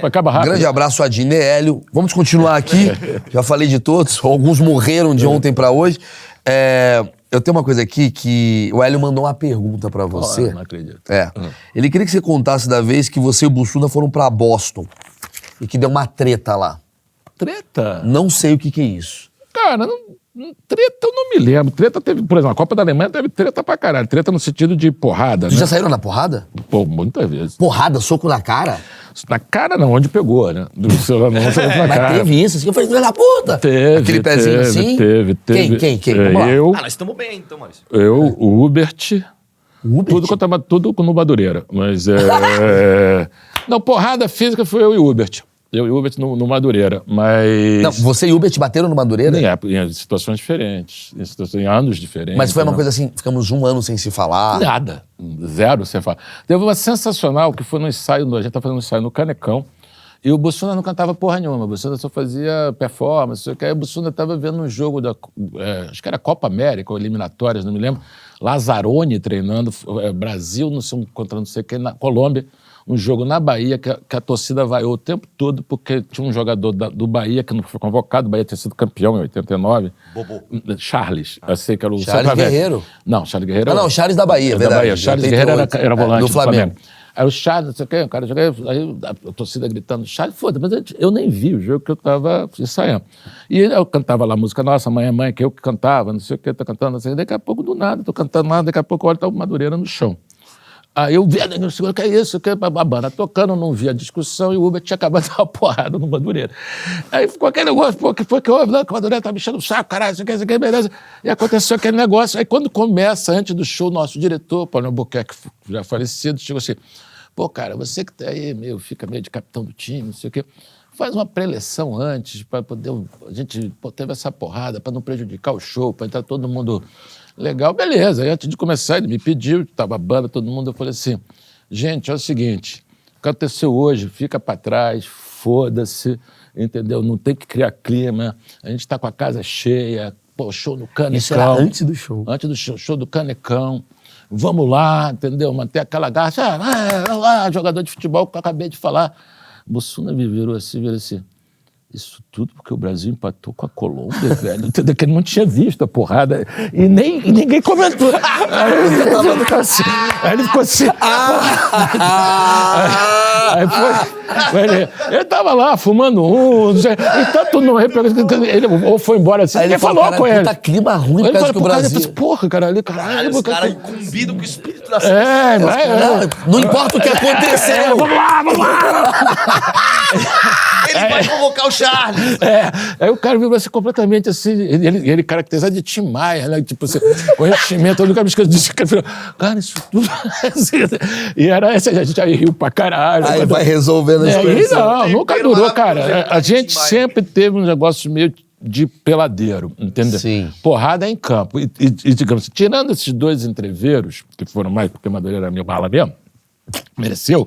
Acaba rápido. Grande abraço a Dine, Hélio. Vamos continuar aqui. Já falei de todos, alguns morreram de ontem pra hoje. Eu tenho uma coisa aqui que o Hélio mandou uma pergunta pra você. Não acredito. Ele queria que você contasse da vez que você e o Bussunda foram pra Boston e que deu uma treta lá. Treta? Não sei o que é isso. Cara, treta eu não me lembro. Treta teve, por exemplo, a Copa da Alemanha teve treta pra caralho. Treta no sentido de porrada, Vocês né? já saíram na porrada? Pô, muitas vezes. Porrada, soco na cara? Na cara não, onde pegou, né? Do celular não, na Mas cara. teve isso, assim, eu falei, filho da puta! Teve, Aquele pezinho assim? Teve. Quem? Vamos lá. Eu, nós estamos bem, então, Maurício. o Hubert, Hubert? tudo no Madureira. Mas não, porrada física foi eu e o Hubert. Eu e o Hubert no Madureira, mas... Não, você e o Hubert bateram no Madureira? Em situações diferentes, em anos diferentes. Mas foi uma né? coisa assim, ficamos um ano sem se falar. Nada. Zero sem falar. Teve uma sensacional que foi no ensaio, a gente tá fazendo um ensaio no Canecão, e o Bussunda não cantava porra nenhuma, o Bussunda só fazia performance, sei o que. Aí o Bussunda estava vendo um jogo acho que era Copa América ou eliminatórias, não me lembro, Lazzaroni treinando, Brasil, não sei, contra não sei quem, na Colômbia, um jogo na Bahia que a torcida vaiou o tempo todo porque tinha um jogador do Bahia que não foi convocado, o Bahia tinha sido campeão em 89. Bobo. Charles, eu sei que era o... Charles Guerreiro. Não, Charles Guerreiro... Ah, não, Charles da Bahia, da verdade. Bahia. Charles Guerreiro era volante do Flamengo. Aí o Charles, não sei o quê, o cara joguei, aí a torcida gritando, Charles, foda, mas eu nem vi o jogo que eu tava ensaiando. E eu cantava lá a música nossa, Mãe é Mãe, que eu que cantava, não sei o que, tô cantando, não sei, daqui a pouco do nada, tô cantando lá, daqui a pouco olha, tá o Madureira no chão. Aí eu vi, o que é isso? Que a banda tocando, não via a discussão, e o Uber tinha acabado de dar uma porrada no Madureira. Aí ficou aquele negócio, pô, que foi que houve? Não, que o Madureira tá me enchendo o saco, caralho, isso aqui, beleza. E aconteceu aquele negócio. Aí quando começa, antes do show, nosso diretor, Paulo Albuquerque, já falecido, chegou assim, pô, cara, você que tá aí, fica meio de capitão do time, não sei o quê, faz uma pré-eleção antes, para poder, a gente teve essa porrada, para não prejudicar o show, para entrar todo mundo... Legal, beleza. Aí antes de começar, ele me pediu, tava a banda, todo mundo, eu falei assim, gente, é o seguinte, o que aconteceu hoje, fica pra trás, foda-se, entendeu? Não tem que criar clima, a gente tá com a casa cheia, pô, show no Canecão. Isso era antes do show. Antes do show do Canecão. Vamos lá, entendeu? Manter aquela garra. Lá, jogador de futebol que eu acabei de falar. Bussunda me virou assim, isso tudo porque o Brasil empatou com a Colômbia, velho. Entendeu? Que ele não tinha visto a porrada. E ninguém comentou. Aí ele ficou assim. Aí foi. Ele tava lá fumando e tanto não reparou. Ele ou foi embora assim. Aí ele falou com ele. Puta clima ruim por causa que o Brasil. Porra, caralho. Os caras incumbidos com o espírito da Não importa o que aconteceu. Vamos lá. Ele vai convocar o Charles. Aí o cara viu assim completamente assim, ele caracterizado de Tim Maia, né? Tipo assim, o enchimento, eu nunca me esqueço disso. Cara, isso tudo. E era essa, a gente aí riu pra caralho. Aí vai resolvendo as coisas. Não, nunca durou, cara. A gente sempre teve um negócio meio de peladeiro, entendeu? Sim. Porrada em campo. E digamos, tirando esses dois entreveiros, que foram mais porque Madureira era minha bala mesmo, mereceu,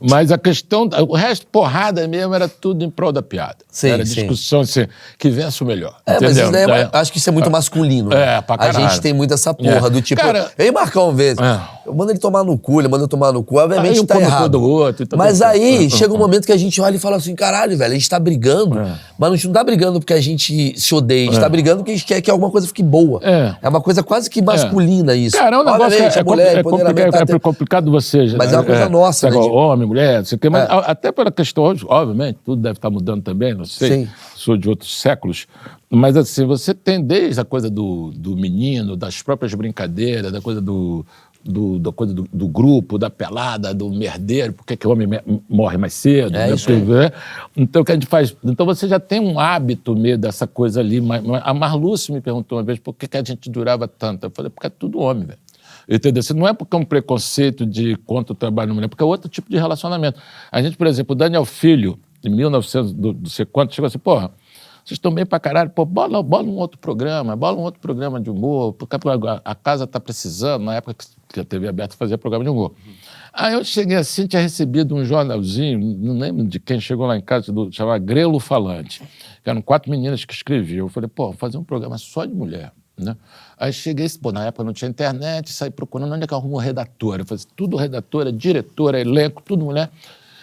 mas a questão, o resto, porrada mesmo, era tudo em prol da piada. Sim, era discussão assim, que vence o melhor. Mas isso daí acho que isso é muito masculino. Né? Pra a caralho. gente tem muito essa porra do tipo, cara, ei, Marcão, vezes. Eu mando ele tomar no cu, ele manda eu tomar no cu, obviamente tá errado. Do outro, mas aí chega um momento que a gente olha e fala assim, caralho, velho, a gente tá brigando, mas a gente não tá brigando porque a gente se odeia, a gente tá brigando porque a gente quer que alguma coisa fique boa. É uma coisa quase que masculina isso. Cara, é um negócio é complicado você. Mas é uma coisa nossa, né? Homem, mulher, não sei o quê, mas até pela questão hoje, obviamente, tudo deve estar mudando também, não sei, sou de outros séculos, mas assim, você tem desde a coisa do menino, das próprias brincadeiras, da coisa do grupo, da pelada, do merdeiro, porque que o homem morre mais cedo. Né? Isso aí. Então, o que a gente faz? Então, você já tem um hábito meio dessa coisa ali. A Marluce me perguntou uma vez por que a gente durava tanto. Eu falei, porque é tudo homem, velho. Entendeu? Não é porque é um preconceito de contra o trabalho da mulher, porque é outro tipo de relacionamento. A gente, por exemplo, o Daniel Filho, em 1900, não sei quanto, chegou assim, porra, vocês estão bem pra caralho, pô, bola um outro programa de humor, porque a casa tá precisando, na época que a TV aberta fazia programa de humor. Aí eu cheguei assim, tinha recebido um jornalzinho, não lembro de quem, chegou lá em casa, chamava Grelo Falante, que eram 4 meninas que escreviam. Eu falei, pô, vou fazer um programa só de mulher. Né? Aí cheguei, na época não tinha internet, saí procurando onde é que eu arrumo redatora. Eu falei, tudo redatora, diretora, elenco, tudo mulher.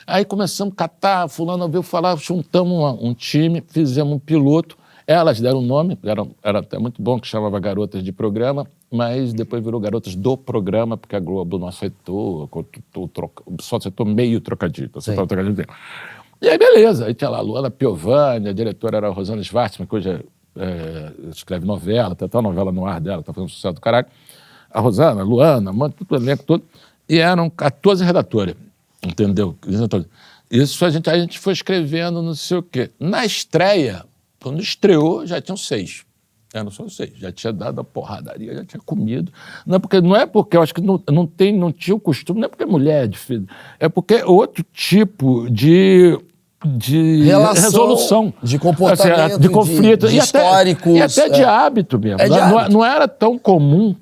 Aí começamos a catar, fulano veio falar, juntamos um time, fizemos um piloto. Elas deram um nome, era até muito bom, que chamava Garotas de Programa, mas depois virou Garotas do Programa, porque a Globo não aceitou, só aceitou meio trocadilho. E aí, beleza. Aí tinha lá a Luana Piovani, a diretora era a Rosana Schwartzman, que hoje escreve novela, tem até uma novela no ar dela, tá fazendo sucesso do caralho. A Rosana, a Luana, tudo o elenco todo. E eram 14 redatoras, entendeu? Isso a gente foi escrevendo, não sei o quê. Na estreia, quando estreou, já tinham 6. Eram só 6. Já tinha dado a porradaria, já tinha comido. Não é porque eu acho que não tinha o costume, não é porque mulher é difícil, é porque é outro tipo de relação, resolução. De comportamento, assim, de conflito. de históricos. E até de hábito mesmo. Não era tão comum,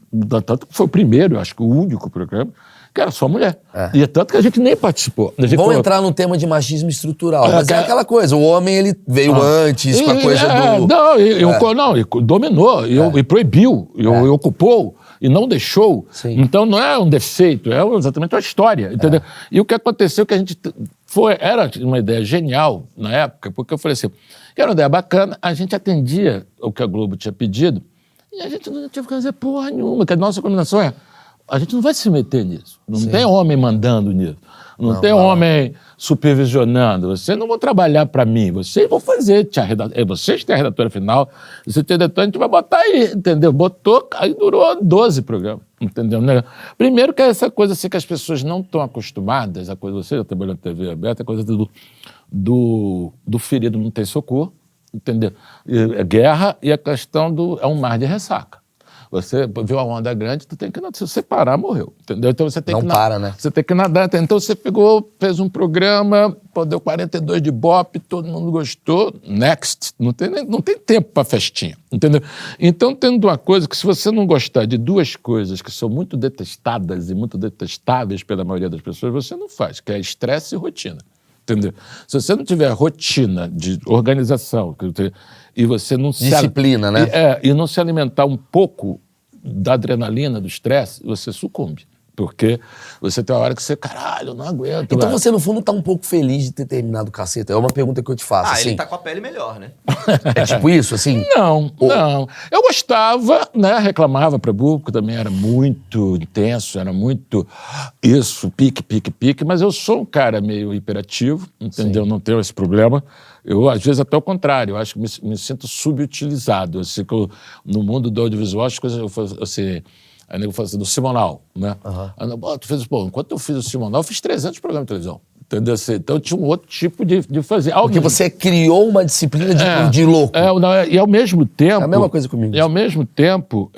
tanto que foi o primeiro, eu acho que o único programa, que era só mulher. E é tanto que a gente nem participou. Vamos entrar no tema de machismo estrutural. Mas é aquela coisa, o homem ele veio antes com a coisa do... E dominou, e proibiu, e ocupou, e não deixou. Sim. Então não é um defeito, é exatamente uma história, entendeu? E o que aconteceu que a gente... Era uma ideia genial na época, porque eu falei assim, era uma ideia bacana, a gente atendia o que a Globo tinha pedido, e a gente não tinha que fazer porra nenhuma, porque a nossa combinação a gente não vai se meter nisso. Não tem homem mandando nisso. Não tem homem supervisionando. Vocês não vão trabalhar para mim. Vocês vão fazer. Vocês têm a redatora final. Você tem a redatora, a gente vai botar aí, entendeu? Botou, aí durou 12 programas, entendeu? Primeiro que é essa coisa assim que as pessoas não estão acostumadas, a coisa, você já trabalhou na TV aberta, a coisa do ferido não tem socorro, entendeu? É guerra e a questão é um mar de ressaca. Você viu a onda grande, tu tem que nadar. Se você parar, morreu, entendeu? Então você tem né? Você tem que nadar. Então você fez um programa, deu 42 de Ibope, todo mundo gostou, next. Não tem tempo para festinha, entendeu? Então tem uma coisa que se você não gostar de duas coisas que são muito detestadas e muito detestáveis pela maioria das pessoas, você não faz, que é estresse e rotina. Entendeu? Se você não tiver rotina de organização e você não disciplina, né? E não se alimentar um pouco da adrenalina, do estresse, você sucumbe. Porque você tem uma hora que você, caralho, eu não aguento. Então você, no fundo, tá um pouco feliz de ter terminado o Caceta? É uma pergunta que eu te faço. Assim. Ele tá com a pele melhor, né? É tipo isso, assim? Não. Eu gostava, né? Reclamava para o público, também era muito intenso, era muito isso, pique, mas eu sou um cara meio hiperativo, entendeu? Sim. Não tenho esse problema. Eu, às vezes, até o contrário, eu acho que me sinto subutilizado. Assim, que no mundo do audiovisual, as coisas, assim... Aí nego fala assim, do Simonal, né? Enquanto eu fiz o Simonal, eu fiz 300 programas de televisão. Entendeu? Então tinha um outro tipo de fazer. Porque você criou uma disciplina de louco. E ao mesmo tempo... É a mesma coisa comigo. E ao mesmo tempo,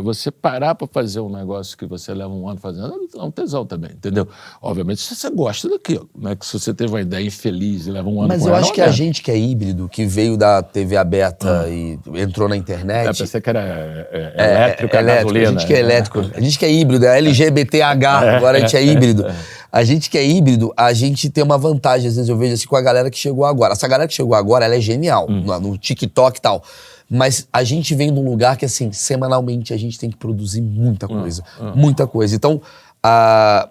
você parar para fazer um negócio que você leva um ano fazendo, é um tesão também, entendeu? Obviamente, se você gosta daquilo, né? Que se você teve uma ideia infeliz e leva um ano Mas eu acho que a gente que é híbrido, que veio da TV aberta e entrou na internet... Eu pensei que era elétrico, gasolina. A gente que é elétrico. A gente que é híbrido, é LGBTH, agora a gente é híbrido. A gente que é híbrido, a gente tem uma vantagem, às vezes eu vejo assim, com a galera que chegou agora. Essa galera que chegou agora, ela é genial, no TikTok e tal. Mas a gente vem de um lugar que, assim, semanalmente a gente tem que produzir muita coisa. Muita coisa. Então,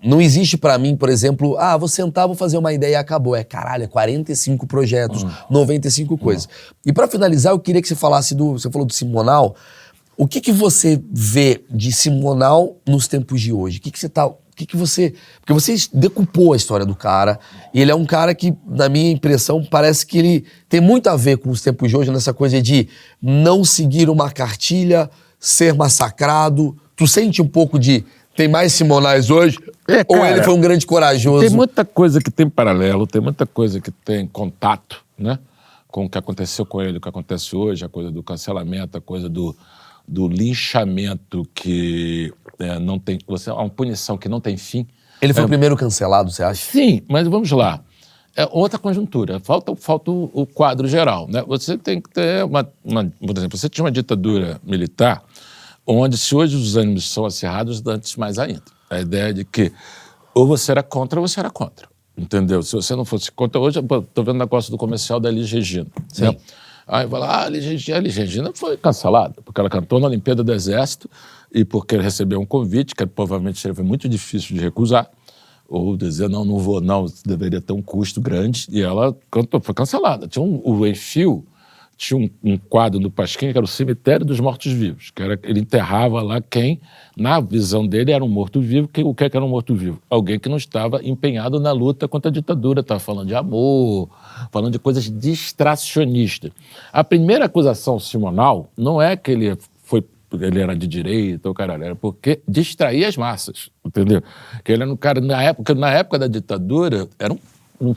não existe pra mim, por exemplo, vou sentar, vou fazer uma ideia e acabou. Caralho, 45 projetos, 95 coisas. E pra finalizar, eu queria que você falasse você falou do Simonal. O que você vê de Simonal nos tempos de hoje? Porque você decupou a história do cara, e ele é um cara que, na minha impressão, parece que ele tem muito a ver com os tempos de hoje, nessa coisa de não seguir uma cartilha, ser massacrado. Tu sente um pouco de... Tem mais Simonais hoje? Cara, ou ele foi um grande corajoso? Tem muita coisa que tem paralelo, tem muita coisa que tem contato, né? Com o que aconteceu com ele, o que acontece hoje, a coisa do cancelamento, a coisa do linchamento que não tem... uma punição que não tem fim. Ele foi o primeiro cancelado, você acha? Sim, mas vamos lá. É outra conjuntura. Falta o quadro geral, né? Você tem que ter por exemplo, você tinha uma ditadura militar onde, se hoje os ânimos são acirrados, antes mais ainda. A ideia de que ou você era contra ou você era contra. Entendeu? Se você não fosse contra... Hoje eu estou vendo o negócio do comercial da Elis Regina. Sim. Né? Aí vai lá, a Elis Regina foi cancelada, porque ela cantou na Olimpíada do Exército e porque recebeu um convite, que provavelmente seria muito difícil de recusar, ou dizer, não vou, deveria ter um custo grande, e ela cantou, foi cancelada. Tinha o Enfio, tinha um quadro do Pasquim que era o Cemitério dos Mortos-Vivos, ele enterrava lá quem, na visão dele, era um morto-vivo. O que era um morto-vivo? Alguém que não estava empenhado na luta contra a ditadura, estava falando de amor, falando de coisas distracionistas. A primeira acusação simonal não é que ele era de direita ou caralho, era porque distraía as massas, entendeu? Que ele era um cara, na época da ditadura, era um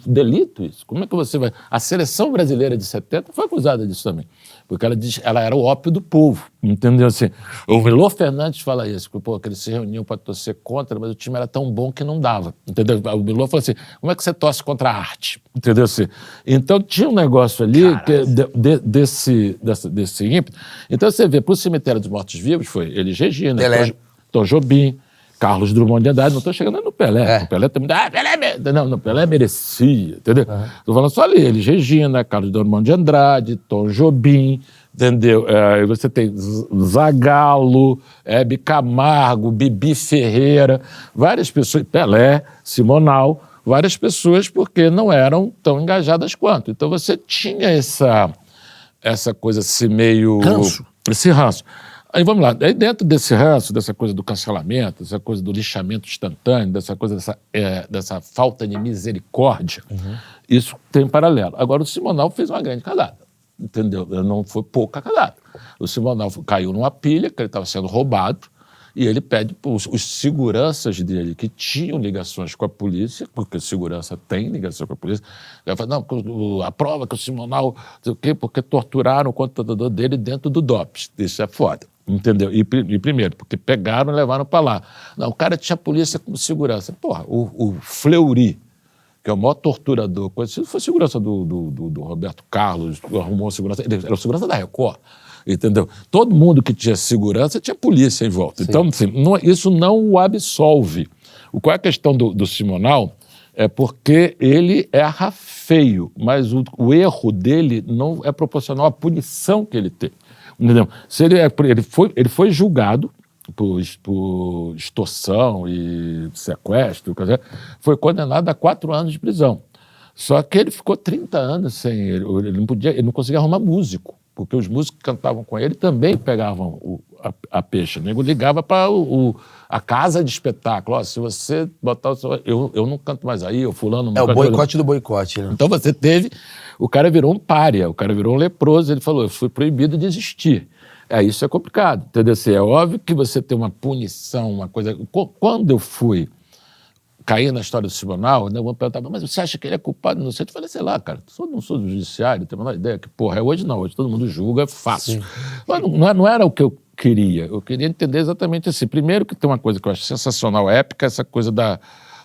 delito isso. Como é que você vai... A seleção brasileira de 70 foi acusada disso também, porque ela era o ópio do povo, entendeu? Assim, o Milor Fernandes fala isso, que eles se reuniam para torcer contra, mas o time era tão bom que não dava, entendeu? O Milor falou assim, como é que você torce contra a arte? Entendeu? Assim, então tinha um negócio ali desse ímpeto. Então você vê, para o Cemitério dos Mortos-Vivos foi Elis Regina, Tom Jobim, Carlos Drummond de Andrade, não estou chegando no Pelé. O Pelé também. Não, Pelé merecia, entendeu? Estou falando só ali, Elis Regina, Carlos Drummond de Andrade, Tom Jobim, entendeu? Você tem Zagallo, Hebe Camargo, Bibi Ferreira, várias pessoas, Pelé, Simonal, várias pessoas porque não eram tão engajadas quanto. Então você tinha essa coisa assim meio... Esse ranço. Aí vamos lá, aí dentro desse ranço, dessa coisa do cancelamento, dessa coisa do lixamento instantâneo, dessa coisa dessa falta de misericórdia, isso tem um paralelo. Agora o Simonal fez uma grande cagada, entendeu? Não foi pouca cagada. O Simonal caiu numa pilha, que ele estava sendo roubado, e ele pede para os seguranças dele, que tinham ligações com a polícia, porque segurança tem ligação com a polícia, ele fala, não, a prova que o Simonal, não sei o quê, porque torturaram o computador dele dentro do DOPS. Isso é foda. Entendeu? E primeiro, porque pegaram e levaram para lá. Não, o cara tinha a polícia como segurança. Porra, o Fleury, que é o maior torturador, se foi segurança do Roberto Carlos, arrumou segurança, ele era segurança da Record, entendeu? Todo mundo que tinha segurança tinha polícia em volta. Sim. Então, assim, isso não o absolve. Qual é a questão do Simonal? É porque ele erra feio, mas o erro dele não é proporcional à punição que ele tem. Entendeu? Se ele foi julgado por extorsão e sequestro, foi condenado a 4 anos de prisão. Só que ele ficou 30 anos sem ele não conseguia arrumar músico, porque os músicos que cantavam com ele também pegavam a peixe. O nego ligava para a casa de espetáculo. Se você botar o seu... Eu não canto mais aí, o fulano... o boicote do boicote, né? Então você teve... O cara virou um pária, o cara virou um leproso. Ele falou, eu fui proibido de existir. Isso é complicado, entendeu? É óbvio que você tem uma punição, uma coisa... Quando eu fui cair na história do Simonal, né, eu vou perguntar, mas você acha que ele é culpado? Não sei. Eu falei, sei lá, cara, não sou do judiciário, tenho a menor ideia que, porra, hoje não, hoje todo mundo julga, é fácil. Mas não era o que eu queria. Eu queria entender exatamente assim. Primeiro que tem uma coisa que eu acho sensacional, épica, essa coisa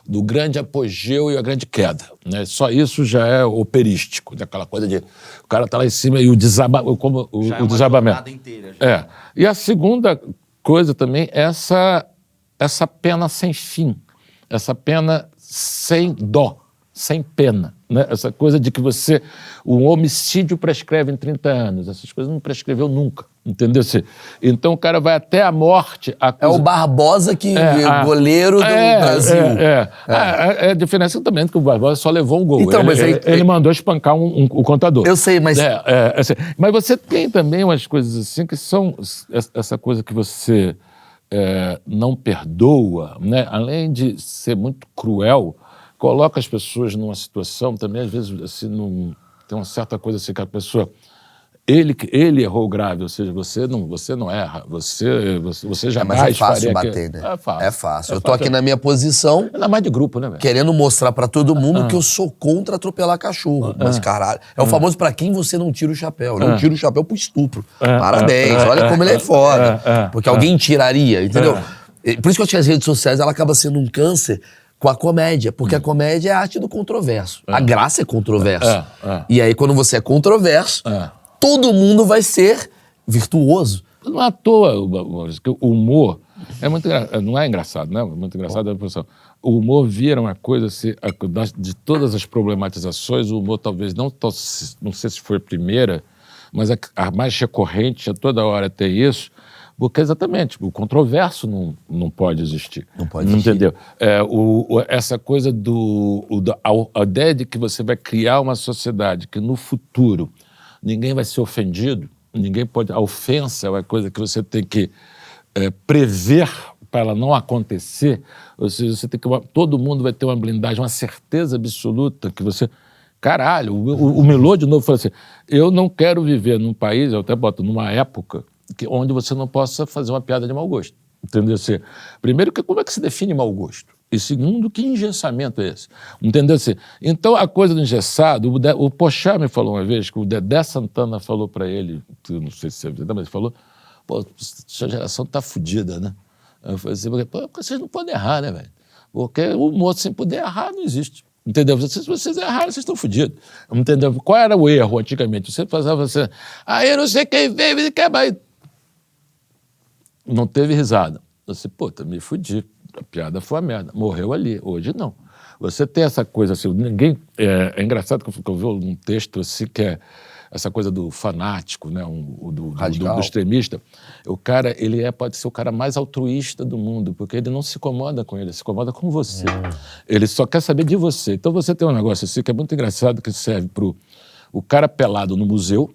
do grande apogeu e a grande queda, né? Só isso já é operístico, né? Aquela coisa de o cara tá lá em cima e o desabamento. Já o desabamento. Inteira, já. E a segunda coisa também é essa pena sem fim, essa pena sem dó, sem pena, né? Essa coisa de que um homicídio prescreve em 30 anos, essas coisas não prescreveu nunca, entendeu? Então o cara vai até a morte... É o Barbosa goleiro do Brasil. A diferença também é que o Barbosa só levou um gol. Então, ele mandou espancar o contador. Eu sei, mas... Assim, mas você tem também umas coisas assim que são essa coisa que você não perdoa, né? Além de ser muito cruel, coloca as pessoas numa situação também, às vezes, assim, tem uma certa coisa assim que a pessoa... Ele errou grave, ou seja, você não erra, você jamais mas é fácil faria bater, né? É fácil. Eu tô aqui na minha posição... Ainda mais de grupo, né, velho? Querendo mostrar pra todo mundo que eu sou contra atropelar cachorro. Mas, caralho, é o famoso pra quem você não tira o chapéu. Não tira o chapéu pro estupro. Parabéns, olha como ele é foda. Porque alguém tiraria, entendeu? Por isso que eu acho que as redes sociais, ela acaba sendo um câncer com a comédia, porque a comédia é a arte do controverso. A graça é controverso. E aí, quando você é controverso, todo mundo vai ser virtuoso. Não é à toa, o humor não é engraçado, né? Muito engraçado é a posição. O humor vira uma coisa, assim, de todas as problematizações, o humor talvez não sei se foi a primeira, mas a mais recorrente, a toda hora tem isso, porque exatamente, o controverso não pode existir. Não pode existir. Entendeu? Essa coisa a ideia de que você vai criar uma sociedade que no futuro ninguém vai ser ofendido, ninguém pode... A ofensa é uma coisa que você tem que prever para ela não acontecer, ou seja, você tem que... Todo mundo vai ter uma blindagem, uma certeza absoluta que você... Caralho, o Milô de novo falou assim, eu não quero viver num país, eu até boto, numa época onde você não possa fazer uma piada de mau gosto. Entendeu? Primeiro, como é que se define mau gosto? E segundo, que engessamento é esse? Entendeu? Então, a coisa do engessado, o Pochá me falou uma vez que o Dedé Santana falou para ele, não sei se você viu, mas ele falou, pô, sua geração tá fodida, né? Eu falei assim, pô, vocês não podem errar, né, velho? Porque o humor sem poder errar não existe. Entendeu? Se vocês erraram, vocês estão fodidos. Entendeu? Qual era o erro antigamente? Você fazia assim, eu não sei quem veio, ele quer mais. Não teve risada. Você, puta, me fudi. A piada foi uma merda. Morreu ali. Hoje não. Você tem essa coisa assim, ninguém... É engraçado que eu vi um texto assim que é essa coisa do fanático, né? Do extremista. O cara, ele pode ser o cara mais altruísta do mundo, porque ele não se incomoda com ele se incomoda com você. Ele só quer saber de você. Então você tem um negócio assim que é muito engraçado, que serve pro o cara pelado no museu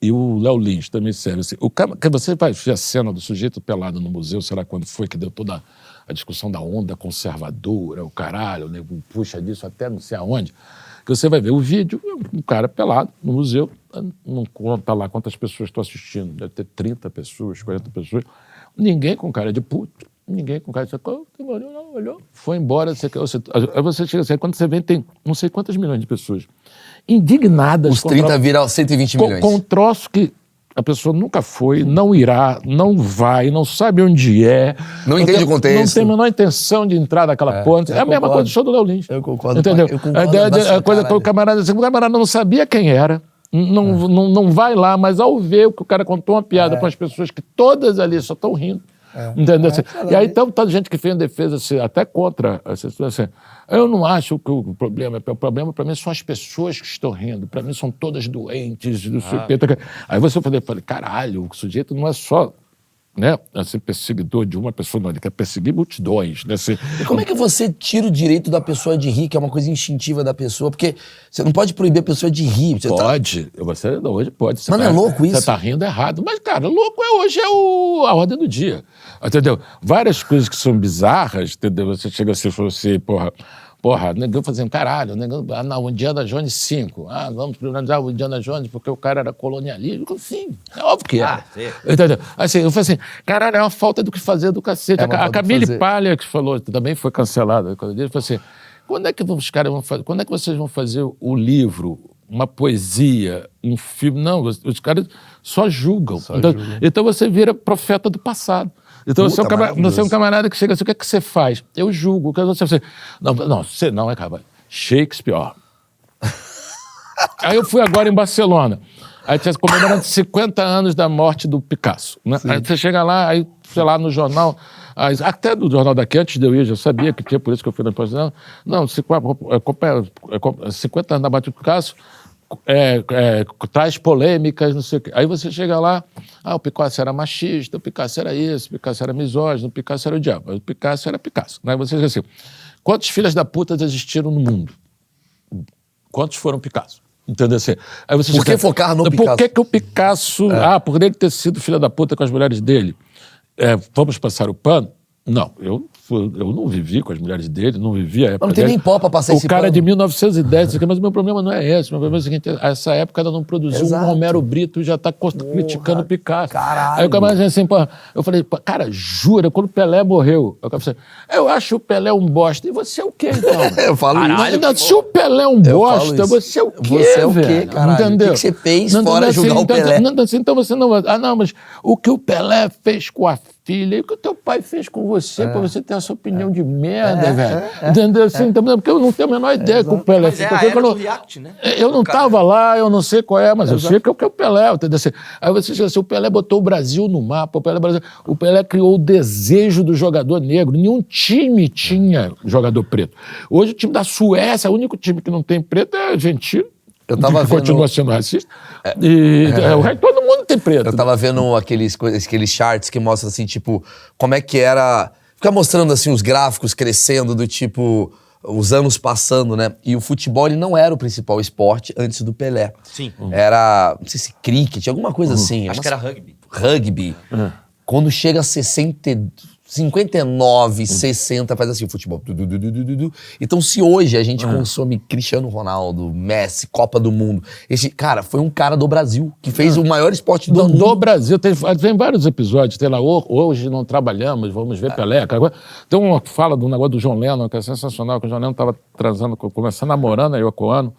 e o Léo Lins também serve assim. O cara, que você vai ver a cena do sujeito pelado no museu, sei lá quando foi que deu toda a discussão da onda conservadora, o caralho, né? Puxa disso até não sei aonde. Que você vai ver o vídeo, um cara pelado no museu, não conta lá quantas pessoas estão assistindo, deve ter 30 pessoas, 40 pessoas, ninguém com cara de puto, ninguém com cara de... Não, olhou, foi embora. Aí você chega assim, quando você vê, tem não sei quantas milhões de pessoas indignadas... Os 30 viram 120 milhões. Com um troço que a pessoa nunca foi, não irá, não vai, não sabe onde é. Não entende o contexto. Não tem a menor intenção de entrar naquela ponte. É a mesma coisa do show do Léo Lins. Eu concordo. Entendeu? Eu concordo a coisa que o camarada não sabia quem era, não vai lá, mas ao ver o que o cara contou uma piada para as pessoas que todas ali só estão rindo. Entendeu? E aí tem tanta gente que fez defesa assim, até contra a situação. Assim, eu não acho que o problema para mim são as pessoas que estão rindo, para mim são todas doentes, não sei o quê. Aí você falei, caralho, o sujeito não é só, né, assim, perseguidor de uma pessoa, não, ele quer perseguir multidões, né? E como é que você tira o direito da pessoa de rir, que é uma coisa instintiva da pessoa? Porque você não pode proibir a pessoa de rir. Pode, hoje pode. Mas não é louco isso? Você tá rindo errado. Mas, cara, louco hoje é a ordem do dia. Entendeu? Várias coisas que são bizarras, entendeu? Você chega assim e fala assim, porra, negão fazendo caralho, negão, não, o Indiana Jones 5. Vamos privilegiar o Indiana Jones porque o cara era colonialista. Sim, é óbvio que é. Entendeu? Assim, eu falei assim, caralho, é uma falta do que fazer do cacete. A Camille Palha, que falou, também foi cancelada, ele falou assim, quando é que vocês vão fazer o livro, uma poesia, um filme? Não, os caras só julgam. Então você vira profeta do passado. Então você é um camarada que chega assim, o que é que você faz? Eu julgo. O que você faz? Não, você não é capaz. Shakespeare. Aí eu fui agora em Barcelona. Aí tinha comemorando 50 anos da morte do Picasso. Né? Aí você chega lá, aí, sei lá, no jornal, até do jornal daqui, antes de eu ir, já sabia que tinha, por isso que eu fui na exposição. Não, 50 anos da morte do Picasso, traz polêmicas, não sei o quê. Aí você chega lá, o Picasso era machista, o Picasso era isso, o Picasso era misógino, o Picasso era o diabo, o Picasso era Picasso. Aí você diz assim, quantos filhas da puta existiram no mundo? Quantos foram Picasso? Entendeu assim? Aí você por que focar no Picasso? Por que o Picasso... por ele ter sido filha da puta com as mulheres dele, vamos passar o pano? Não, eu não vivi com as mulheres dele, não vivi a época. Mas não tem nem pó pra passar esse pano. O cara de 1910, mas o meu problema não é esse. O meu problema é o seguinte, essa época ela não produziu um Romero Brito e já tá criticando o Picasso. Caralho. Aí o cara disse assim, eu falei, cara, jura, quando o Pelé morreu, eu acho o Pelé um bosta. E você é o quê, então? Eu falo isso. Se o Pelé é um bosta, você é o quê, Você é o quê, caralho? Entendeu? O que você fez fora julgar o Pelé? Então você não... não, mas o que o Pelé fez com a filha, e o que o teu pai fez com você, pra você ter essa opinião de merda, velho. Entendeu? Assim, porque eu não tenho a menor ideia com o Pelé. Mas a era do React, né? Eu não tava lá, eu não sei qual é, mas eu sei que é o Pelé, entendeu? Assim, aí você diz assim, o Pelé botou o Brasil no mapa, o Pelé criou o desejo do jogador negro, nenhum time tinha jogador preto. Hoje o time da Suécia, o único time que não tem preto é argentino. Eu tava vendo... Continua sendo racista. O resto, todo mundo tem preto. Eu tava vendo aqueles charts que mostram assim, tipo, como é que era... Fica mostrando assim os gráficos crescendo do tipo... os anos passando, né? E o futebol, ele não era o principal esporte antes do Pelé. Sim. Era, não sei se cricket, alguma coisa assim. Acho que era rugby. Rugby. Quando chega a 59, 60, faz assim o futebol. Então, se hoje a gente consome Cristiano Ronaldo, Messi, Copa do Mundo, esse cara foi um cara do Brasil, que fez o maior esporte do mundo. Do Brasil, tem vários episódios, tem lá, hoje não trabalhamos, vamos ver Pelé. Tem uma fala do negócio do John Lennon, que é sensacional, que o John Lennon estava transando, começando namorando a Yoko Ono.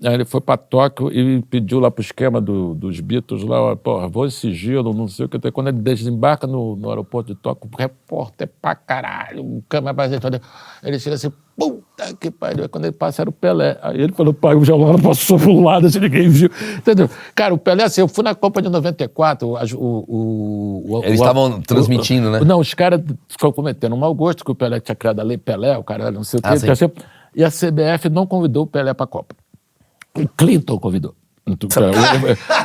Aí ele foi pra Tóquio e pediu lá pro esquema dos Beatles lá, porra, vou esse giro, não sei o que. Quando ele desembarca no aeroporto de Tóquio, o repórter pra caralho, o câmera pra gente, ele chega assim, puta que pariu. Aí quando ele passa era o Pelé. Aí ele falou, pai, o Gelano passou pro lado, assim, ninguém viu. Entendeu? Cara, o Pelé, assim, eu fui na Copa de 94, eles estavam transmitindo, né? Não, os caras ficam cometendo um mau gosto, que o Pelé tinha criado a Lei Pelé, o cara não sei o quê. E a CBF não convidou o Pelé pra Copa. O Clinton convidou.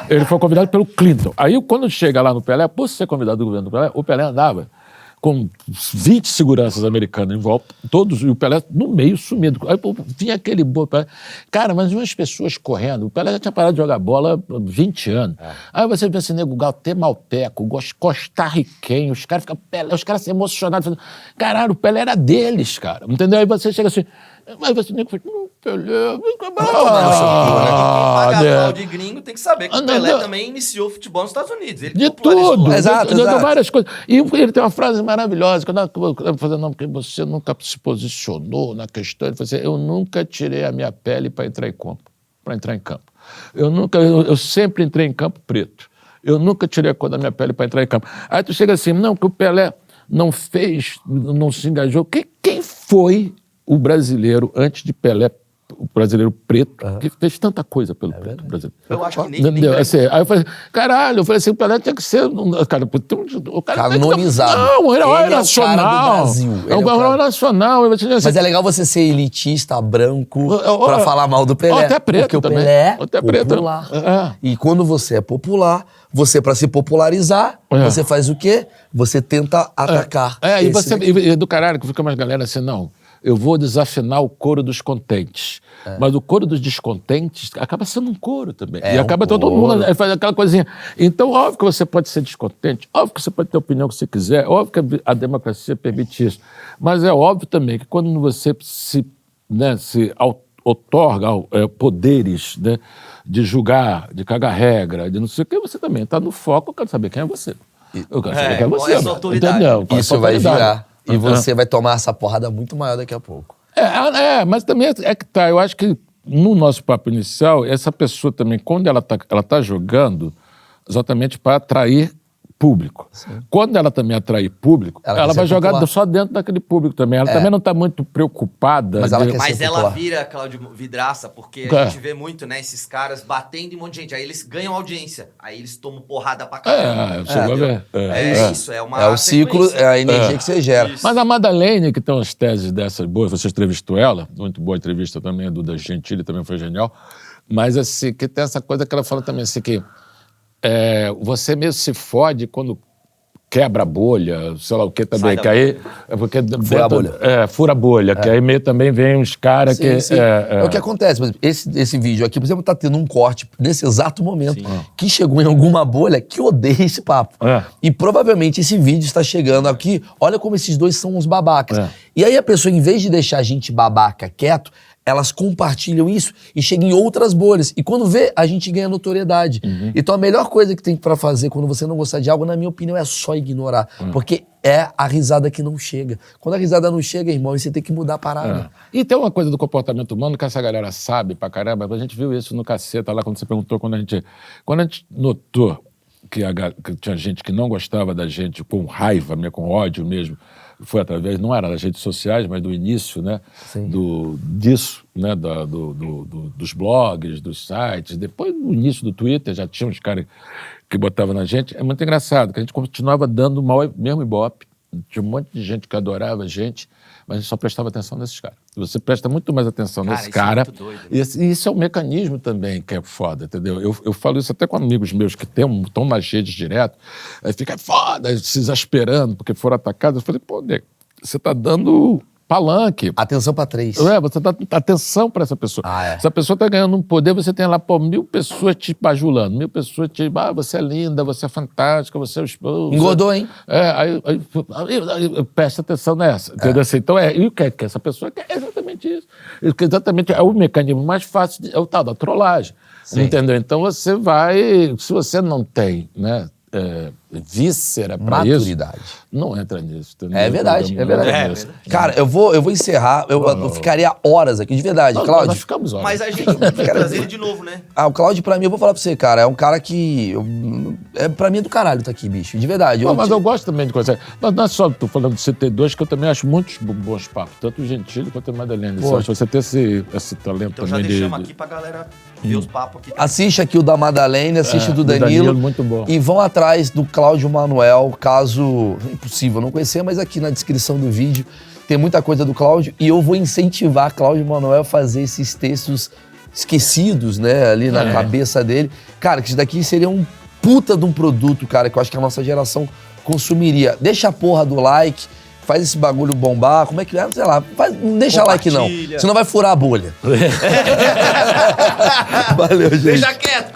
Ele foi convidado pelo Clinton. Aí, quando chega lá no Pelé, por ser convidado do governo do Pelé, o Pelé andava com 20 seguranças americanos em volta, todos, e o Pelé no meio sumido. Aí vinha aquele bolo. Cara, mas umas pessoas correndo. O Pelé já tinha parado de jogar bola há 20 anos. Aí você vê esse nego guatemalteco, costarriquenho, os caras ficam os caras se emocionados. Caralho, o Pelé era deles, cara. Entendeu? Aí você chega assim. Mas você nem foi, Pelé. Quem paga pau de gringo tem que saber que o Pelé também iniciou o futebol nos Estados Unidos. Ele de tudo. Exato. Várias coisas. E ele tem uma frase maravilhosa, que eu vou fazer, não, porque você nunca se posicionou na questão. Ele falou assim, eu nunca tirei a minha pele para entrar em campo. Eu sempre entrei em campo preto. Eu nunca tirei a cor da minha pele para entrar em campo. Aí tu chega assim, não, que o Pelé não fez, não se engajou. Quem foi o brasileiro, antes de Pelé, o brasileiro preto, que fez tanta coisa pelo preto brasileiro? Eu acho que nem assim, aí eu falei, caralho, o Pelé tinha que ser... O cara canonizado. Não, ele é um herói nacional. É um herói nacional. Mas é legal você ser elitista, branco, pra falar mal do Pelé. Até preto porque também. O Pelé é popular. E quando você é popular, você, pra se popularizar, você faz o quê? Você tenta atacar. E do caralho, que fica umas galera assim, não... Eu vou desafinar o coro dos contentes. Mas o coro dos descontentes acaba sendo um coro também. E acaba todo mundo faz aquela coisinha. Então, óbvio que você pode ser descontente, óbvio que você pode ter a opinião que você quiser, óbvio que a democracia permite isso. Mas é óbvio também que quando você se outorga poderes, né, de julgar, de cagar regra, de não sei o que, você também está no foco, eu quero saber quem é você. Eu quero saber quem é você. Entendeu? Isso vai virar. E você vai tomar essa porrada muito maior daqui a pouco. Mas também é que tá. Eu acho que no nosso papo inicial, essa pessoa também, quando ela tá jogando, exatamente para atrair público. Sim. Quando ela também atrair público, ela vai jogar só dentro daquele público também. Ela também não está muito preocupada. Mas ela vira, Cláudio, vidraça, porque a gente vê muito, né, esses caras batendo em um monte de gente. Aí eles ganham audiência. Aí eles tomam porrada pra caramba. Isso, é uma o ciclo, é a energia que você gera. Isso. Mas a Madalene, que tem umas teses dessas boas, você entrevistou ela, muito boa entrevista também, a Duda Gentili também foi genial. Mas assim, que tem essa coisa que ela fala também, assim, que você mesmo se fode quando quebra a bolha, sei lá o que também, que aí... Fura a bolha. Fura a bolha, que aí meio também vem uns caras que... É o que acontece, por exemplo, esse vídeo aqui, por exemplo, tá tendo um corte nesse exato momento que chegou em alguma bolha que odeia esse papo. E provavelmente esse vídeo está chegando aqui, olha como esses dois são uns babacas. E aí a pessoa, em vez de deixar a gente babaca quieto, elas compartilham isso e chegam em outras bolhas. E quando vê, a gente ganha notoriedade. Então a melhor coisa que tem pra fazer quando você não gostar de algo, na minha opinião, é só ignorar. Porque é a risada que não chega. Quando a risada não chega, irmão, você tem que mudar a parada. E tem uma coisa do comportamento humano que essa galera sabe pra caramba. A gente viu isso no Caceta lá, quando você perguntou, quando a gente notou que tinha gente que não gostava da gente com raiva, com ódio mesmo, foi através, não era das redes sociais, mas do início, né, disso, né, dos blogs, dos sites, depois no início do Twitter, já tinha uns caras que botavam na gente. É muito engraçado, que a gente continuava dando o mesmo ibope, tinha um monte de gente que adorava a gente, mas a gente só prestava atenção nesses caras. Você presta muito mais atenção nesse cara. É muito doido, né? E isso é um mecanismo também que é foda, entendeu? Eu falo isso até com amigos meus que estão nas redes direto, aí fica foda, se exasperando porque foram atacados. Eu falei, pô, nego, você tá dando palanque. Atenção pra 3. Você dá atenção para essa pessoa. Se a pessoa está ganhando um poder, você tem lá, 1.000 pessoas te bajulando, 1.000 pessoas te... você é linda, você é fantástica, você é o esposo. Engordou, hein? Aí presta atenção nessa. Entendeu? Assim, então, e o que essa pessoa quer? É exatamente isso. Exatamente, é o mecanismo mais fácil, é o tal da trollagem. Sim. Entendeu? Então, você vai... Se você não tem, né, víscera para isso, não entra nisso. Entendeu? É verdade. Cara, eu vou encerrar. Eu ficaria horas aqui, de verdade. Cláudio. Nós ficamos horas. Mas a gente tem que trazer ele de novo, né? O Cláudio, pra mim, eu vou falar pra você, cara, é um cara que... pra mim é do caralho tá aqui, bicho. De verdade. Mas eu gosto também de coisa. Não é só, tô falando do CT2, que eu também acho muitos bons papos. Tanto o Gentili quanto a Madalena. Você tem esse talento então também. Então já deixamos aqui pra galera ver os papos aqui. Assiste aqui o da Madalena, assiste o do Danilo. Muito bom. E vão atrás do Cláudio Manuel, caso... Impossível não conhecer, mas aqui na descrição do vídeo tem muita coisa do Cláudio. E eu vou incentivar Cláudio Manuel a fazer esses textos esquecidos, né? Ali na cabeça dele. Cara, que isso daqui seria um puta de um produto, cara, que eu acho que a nossa geração consumiria. Deixa a porra do like, faz esse bagulho bombar, como é que é? Sei lá, não deixa like não, senão vai furar a bolha. Valeu, gente. Deixa quieto.